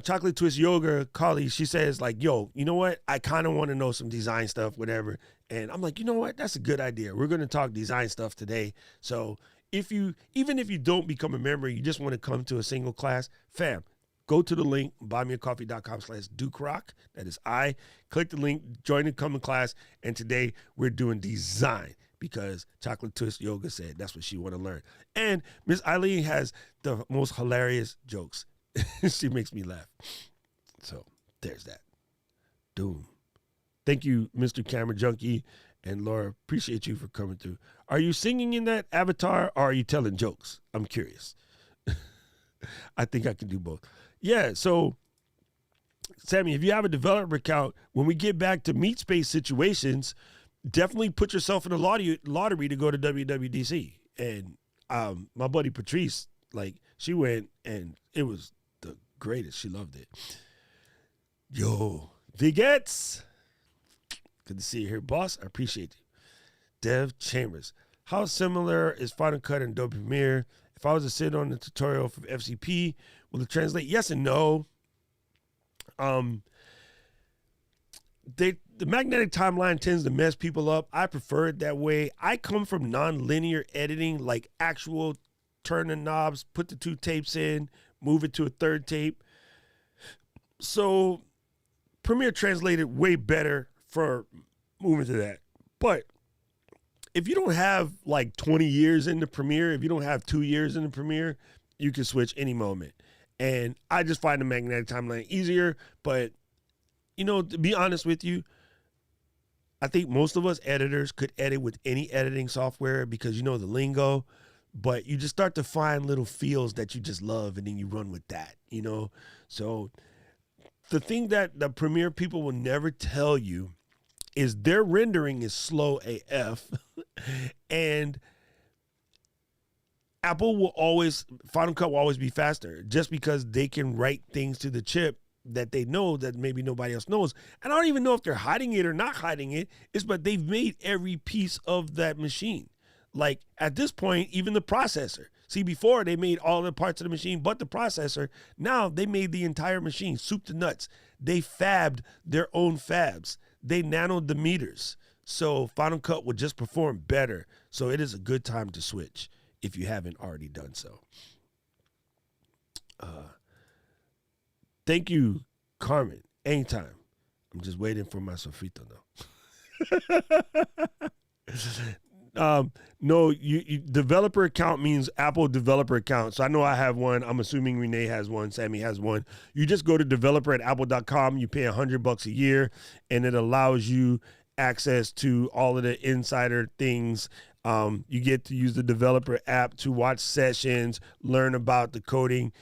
Chocolate Twist Yoga, Carly, she says like, yo, you know what? I kind of want to know some design stuff, whatever. And I'm like, you know what? That's a good idea. We're going to talk design stuff today. So even if you don't become a member, you just want to come to a single class, fam, go to the link, buymeacoffee.com/DukeRock. That is I. Click the link, join the coming class. And today we're doing design because Chocolate Twist Yoga said that's what she want to learn. And Miss Eileen has the most hilarious jokes. She makes me laugh. So there's that. Doom. Thank you, Mr. Camera Junkie and Laura. Appreciate you for coming through. Are you singing in that avatar or are you telling jokes? I'm curious. I think I can do both. Yeah, so Sammy, if you have a developer account, when we get back to meat space situations, definitely put yourself in a lottery to go to WWDC. And my buddy Patrice, like, she went and it was the greatest. She loved it. Yo, Vigets. Good to see you here, boss. I appreciate you. Dev Chambers. How similar is Final Cut and Adobe Premiere? If I was to sit on the tutorial from FCP, will it translate? Yes and no. The magnetic timeline tends to mess people up. I prefer it that way. I come from non-linear editing, like actual turn the knobs, put the 2 tapes in, move it to a 3rd tape. So Premiere translated way better for moving to that. But if you don't have like 20 years in the Premiere, if you don't have 2 years in the Premiere, you can switch any moment. And I just find the magnetic timeline easier. But, you know, to be honest with you, I think most of us editors could edit with any editing software because you know the lingo. But you just start to find little feels that you just love, and then you run with that, you know? So the thing that the Premiere people will never tell you is their rendering is slow AF. And Final Cut will always be faster just because they can write things to the chip that they know that maybe nobody else knows. And I don't even know if they're hiding it or not hiding it. But they've made every piece of that machine. Like at this point, even the processor. See, before they made all the parts of the machine but the processor. Now they made the entire machine, soup to nuts. They fabbed their own fabs. They nanoed the meters. So Final Cut will just perform better. So it is a good time to switch if you haven't already done so. Thank you, Carmen. Anytime. I'm just waiting for my sofrito now. No, you developer account means Apple developer account. So I know I have one. I'm assuming Renee has one. Sammy has one. You just go to developer@apple.com. You pay $100 a year, and it allows you access to all of the insider things. You get to use the developer app to watch sessions, learn about the coding.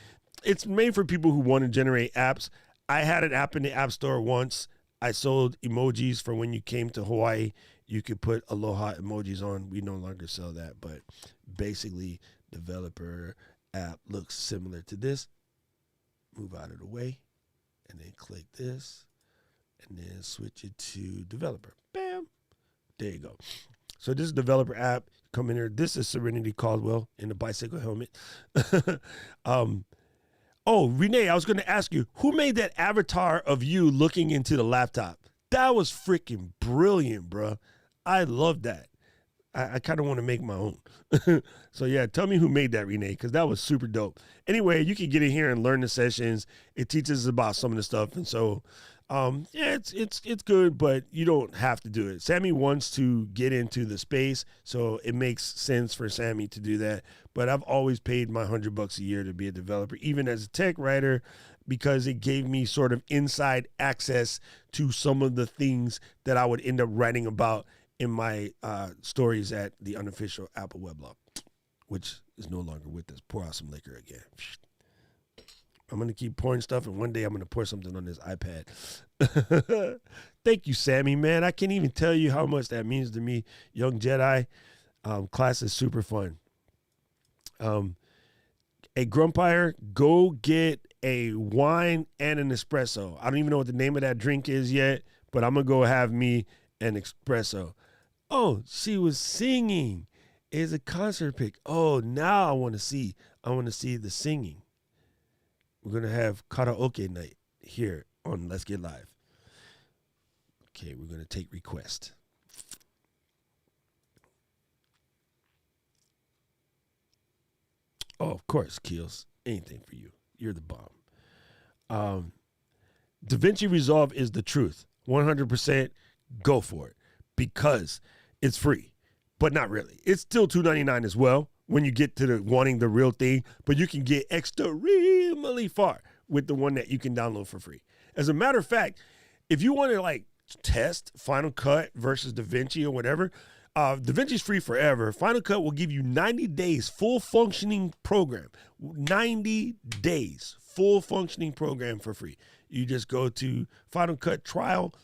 It's made for people who want to generate apps. I had an app in the App Store once. I sold emojis for when you came to Hawaii. You could put aloha emojis on. We no longer sell that, but basically developer app looks similar to this. Move out of the way and then click this and then switch it to developer. Bam. There you go. So this is developer app. Come in here. This is Serenity Caldwell in the bicycle helmet. Oh, Renee, I was going to ask you, who made that avatar of you looking into the laptop? That was freaking brilliant, bro. I love that. I kind of want to make my own. So, yeah, tell me who made that, Renee, because that was super dope. Anyway, you can get in here and learn the sessions. It teaches us about some of the stuff. And so, yeah, it's good, but you don't have to do it. Sammy wants to get into the space, so it makes sense for Sammy to do that. But I've always paid my $100 a year to be a developer, even as a tech writer, because it gave me sort of inside access to some of the things that I would end up writing about in my stories at the unofficial Apple weblog, which is no longer with us. Pour out some liquor again. I'm going to keep pouring stuff, and one day I'm going to pour something on this iPad. Thank you, Sammy, man. I can't even tell you how much that means to me. Young Jedi, class is super fun. A Grumpire, go get a wine and an espresso. I don't even know what the name of that drink is yet, but I'm going to go have me an espresso. Oh, she was singing. It's a concert pic. Oh, now I want to see the singing. We're going to have karaoke night here on Let's Get Live. Okay, we're going to take request. Oh, of course, Keels. Anything for you. You're the bomb. DaVinci Resolve is the truth. 100% go for it because it's free, but not really. It's still $2.99 as well when you get to the wanting the real thing, but you can get extremely far with the one that you can download for free. As a matter of fact, if you want to like test Final Cut versus DaVinci or whatever, DaVinci's free forever. Final Cut will give you 90 days full functioning program. 90 days full functioning program for free. You just go to Final Cut trial,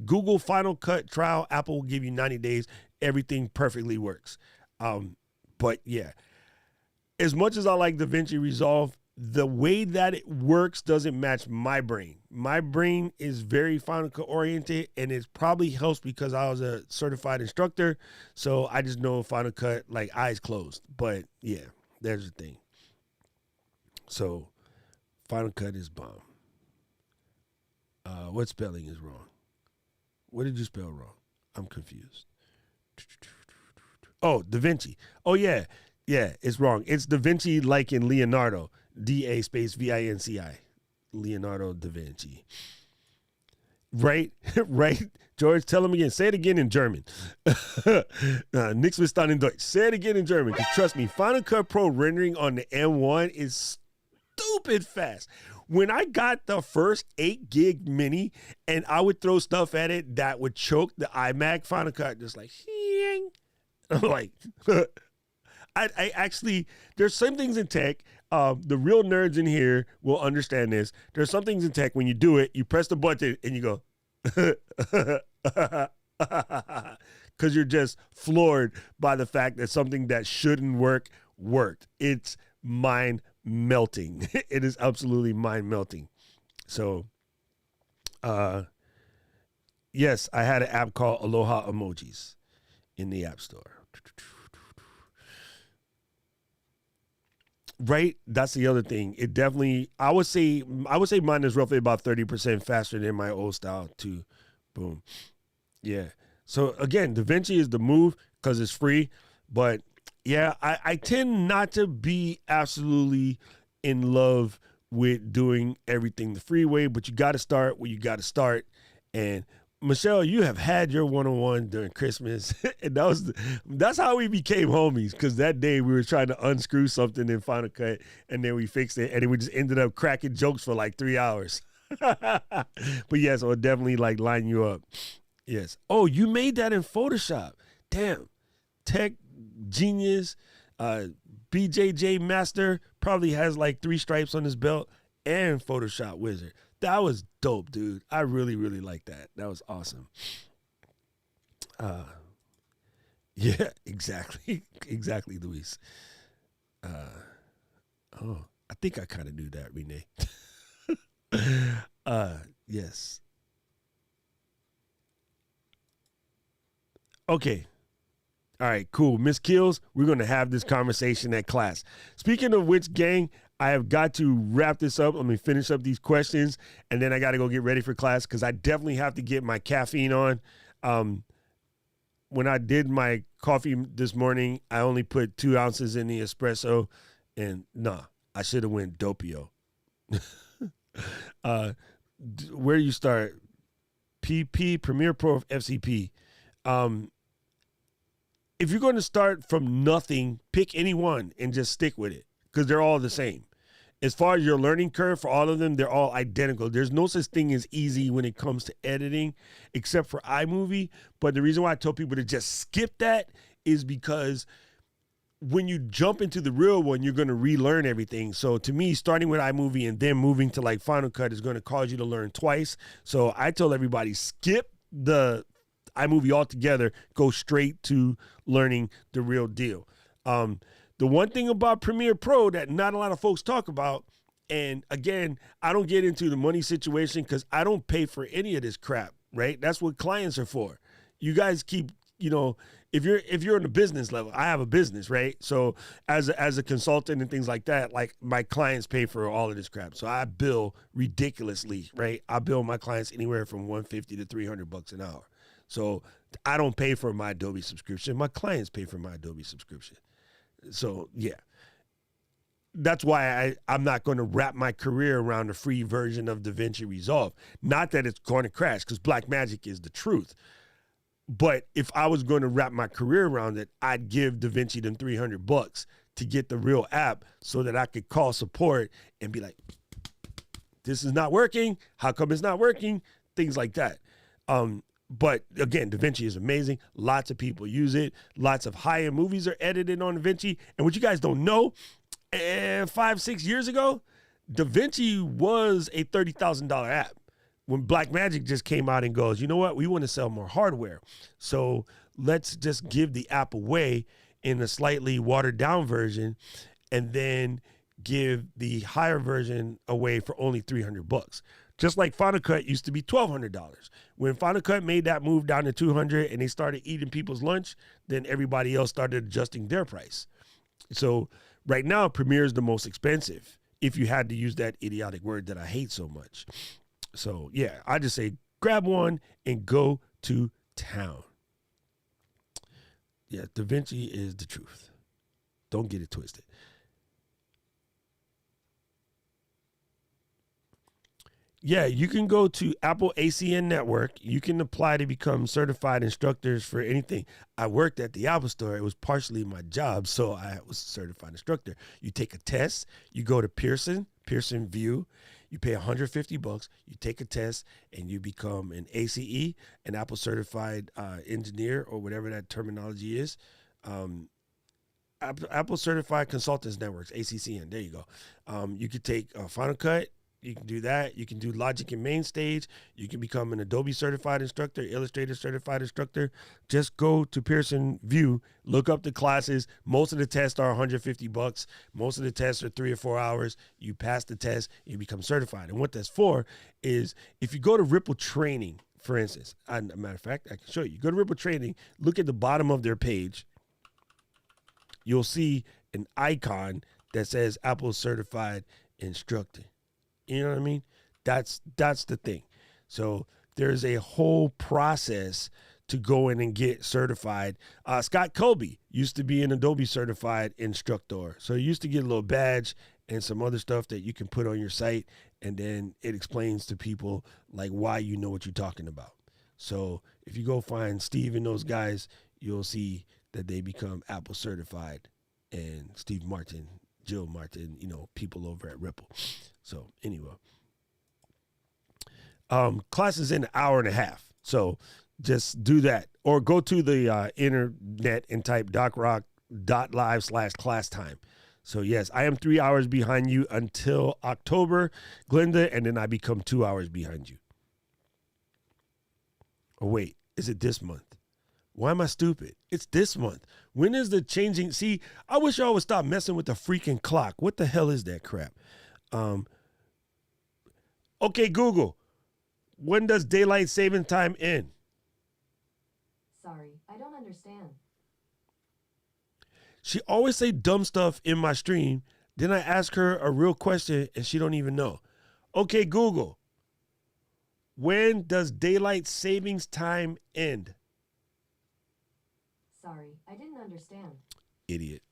Google Final Cut trial. Apple will give you 90 days. Everything perfectly works. But yeah, as much as I like DaVinci Resolve, the way that it works doesn't match my brain. My brain is very Final Cut oriented, and it probably helps because I was a certified instructor. So I just know Final Cut like eyes closed. But yeah, there's the thing. So Final Cut is bomb. What spelling is wrong? What did you spell wrong? I'm confused. Oh, DaVinci. Oh yeah, it's wrong. It's DaVinci like in Leonardo. D-A space V-I-N-C-I. Leonardo da Vinci. Right? Right? George, tell him again. Say it again in German. Nix verstanden in Deutsch. Say it again in German. Because trust me, Final Cut Pro rendering on the M1 is stupid fast. When I got the first 8 gig mini and I would throw stuff at it that would choke the iMac, Final Cut just like, I'm like, I actually, there's some things in tech, the real nerds in here will understand this. There's some things in tech, when you do it, you press the button and you go, because you're just floored by the fact that something that shouldn't work worked. It's mind melting. It is absolutely mind melting. So, yes, I had an app called Aloha Emojis in the App Store. Right, that's the other thing. It definitely, I would say mine is roughly about 30% faster than my old style too. Boom, yeah. So again, DaVinci is the move because it's free. But yeah, I tend not to be absolutely in love with doing everything the free way. But you got to start where you got to start. And Michelle, you have had your one-on-one during Christmas, and that's how we became homies, because that day we were trying to unscrew something in Final Cut, and then we fixed it, and then we just ended up cracking jokes for like 3 hours. But yes, I'll definitely like line you up. Yes. Oh, you made that in Photoshop. Damn. Tech genius. BJJ master probably has like 3 stripes on his belt, and Photoshop wizard. That was dope, dude. I really, really like that. That was awesome. Yeah, exactly. Exactly, Luis. I think I kind of knew that, Renee. Yes. Okay. All right, cool. Miss Kills, we're going to have this conversation at class. Speaking of which, gang, I have got to wrap this up. Let me finish up these questions, and then I got to go get ready for class because I definitely have to get my caffeine on. When I did my coffee this morning, I only put 2 ounces in the espresso, and I should have went Doppio. Where do you start? PP, Premiere Pro, FCP. If you're going to start from nothing, pick any one and just stick with it because they're all the same. As far as your learning curve for all of them, they're all identical. There's no such thing as easy when it comes to editing except for iMovie. But the reason why I tell people to just skip that is because when you jump into the real one, you're going to relearn everything. So to me, starting with iMovie and then moving to like Final Cut is going to cause you to learn twice. So I tell everybody, skip the iMovie altogether, go straight to learning the real deal. The one thing about Premiere Pro that not a lot of folks talk about, and again, I don't get into the money situation because I don't pay for any of this crap, right? That's what clients are for. You guys keep, if you're on the business level, I have a business, right? So as a consultant and things like that, like my clients pay for all of this crap. So I bill ridiculously, right? I bill my clients anywhere from $150 to $300 an hour. So I don't pay for my Adobe subscription. My clients pay for my Adobe subscription. So yeah, that's why I'm not going to wrap my career around the free version of DaVinci Resolve. Not that it's going to crash, because Black Magic is the truth. But if I was going to wrap my career around it, I'd give DaVinci them $300 to get the real app so that I could call support and be like, this is not working. How come it's not working? Things like that. But again, DaVinci is amazing. Lots of people use it. Lots of high-end movies are edited on DaVinci. And what you guys don't know, 5-6 years ago, DaVinci was a $30,000 app. When Blackmagic just came out and goes, you know what, we want to sell more hardware. So let's just give the app away in a slightly watered down version and then give the higher version away for only $300. Just like Final Cut used to be $1,200. When Final Cut made that move down to $200 and they started eating people's lunch, then everybody else started adjusting their price. So right now, Premiere is the most expensive, if you had to use that idiotic word that I hate so much. So yeah, I just say grab one and go to town. Yeah, DaVinci is the truth. Don't get it twisted. Yeah, you can go to Apple ACN Network. You can apply to become certified instructors for anything. I worked at the Apple Store. It was partially my job, so I was a certified instructor. You take a test. You go to Pearson View. You pay $150. You take a test, and you become an ACE, an Apple Certified Engineer, or whatever that terminology is. Apple Certified Consultants Networks, ACCN. There you go. You could take Final Cut. You can do that. You can do Logic and MainStage. You can become an Adobe certified instructor, Illustrator certified instructor. Just go to Pearson View, look up the classes. Most of the tests are $150. Most of the tests are 3 or 4 hours. You pass the test, you become certified. And what that's for is if you go to Ripple Training, for instance, as a matter of fact, I can show you. You go to Ripple Training, look at the bottom of their page. You'll see an icon that says Apple Certified Instructor. You know what I mean? That's the thing. So there's a whole process to go in and get certified. Scott Colby used to be an Adobe certified instructor. So you used to get a little badge and some other stuff that you can put on your site, and then it explains to people like why you know what you're talking about. So if you go find Steve and those guys, you'll see that they become Apple certified, and Steve Martin, Jill Martin, people over at Ripple. So anyway, class is in an hour and a half. So just do that, or go to the internet and type docrock.live/class time. So yes, I am 3 hours behind you until October, Glenda, and then I become 2 hours behind you. Oh wait, is it this month? Why am I stupid? It's this month. When is the changing? See, I wish y'all would stop messing with the freaking clock. What the hell is that crap? Okay, Google, when does daylight saving time end? Sorry, I don't understand. She always say dumb stuff in my stream. Then I ask her a real question and she don't even know. Okay, Google, when does daylight savings time end? Sorry, I didn't understand. Idiot.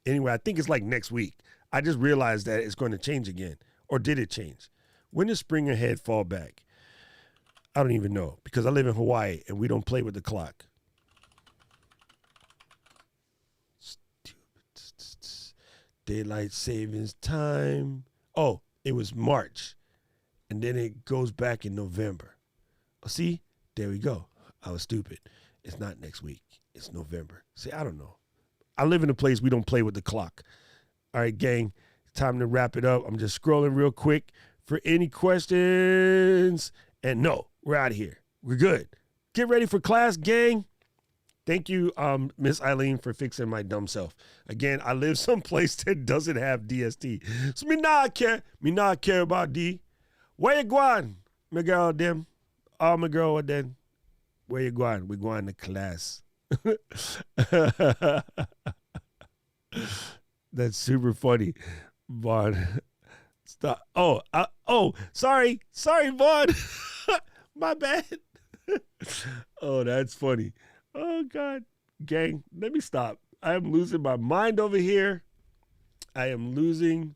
Anyway, I think it's like next week. I just realized that it's going to change again. Or did it change? When does spring ahead fall back? I don't even know, because I live in Hawaii and we don't play with the clock. Daylight savings time. Oh, it was March. And then it goes back in November. See, there we go. I was stupid. It's not next week. It's November. See, I don't know. I live in a place we don't play with the clock. All right, gang, time to wrap it up. I'm just scrolling real quick for any questions. And no, we're out of here. We're good. Get ready for class, gang. Thank you, Miss Eileen, for fixing my dumb self. Again, I live someplace that doesn't have DST. So me not care about D. Where you going, my girl, them? Oh, my girl, what then? Where you going? We going to class. That's super funny, Vaughn. Stop. Sorry, Vaughn. My bad. Oh, that's funny. Oh God, gang, let me stop. I am losing my mind over here. I am losing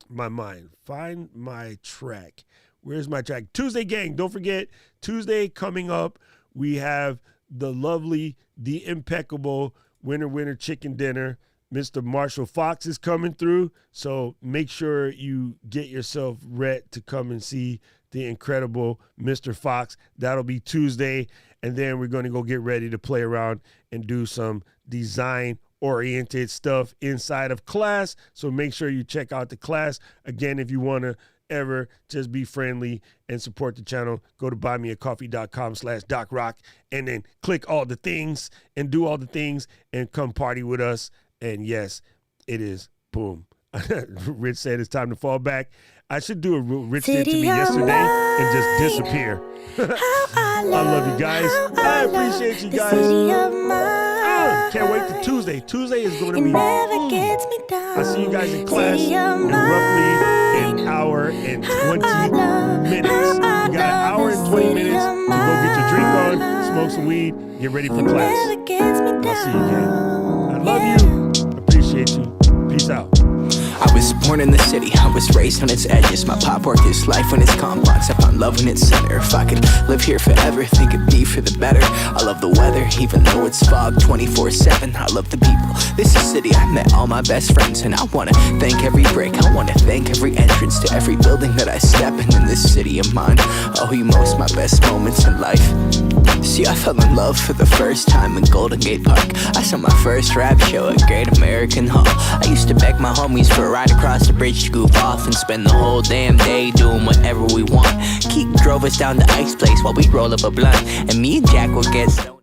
my mind. Find my track. Where's my track? Tuesday, gang. Don't forget, Tuesday coming up, we have the lovely, the impeccable winner chicken dinner. Mr. Marshall Fox is coming through. So make sure you get yourself ready to come and see the incredible Mr. Fox. That'll be Tuesday. And then we're going to go get ready to play around and do some design-oriented stuff inside of class. So make sure you check out the class. Again, if you want to ever just be friendly and support the channel, go to buymeacoffee.com/DocRock and then click all the things and do all the things and come party with us. And yes, it is boom. Rich said it's time to fall back. I should do a Rich did to me yesterday and just disappear. I love you guys. I appreciate you guys. Can't wait to Tuesday. Tuesday is going to be I'll see you guys in class in roughly an hour and 20 minutes. You got an hour and 20 minutes to go get your drink on, smoke some weed, get ready for class. I'll see you again. I love you. Appreciate you. Peace out. I was born in the city, I was raised on its edges. My pop worked his life when it's complex. I found love in its center. If I could live here forever, think it'd be for the better. I love the weather, even though it's fog 24/7. I love the people. This is city, I met all my best friends. And I wanna thank every break, I wanna thank every entrance to every building that I step in this city of mine. I owe you most my best moments in life. See, I fell in love for the first time in Golden Gate Park. I saw my first rap show at Great American Hall. I used to beg my homies for a ride across the bridge to goof off and spend the whole damn day doing whatever we want. Keith drove us down to Ice Place while we roll up a blunt, and me and Jack would get so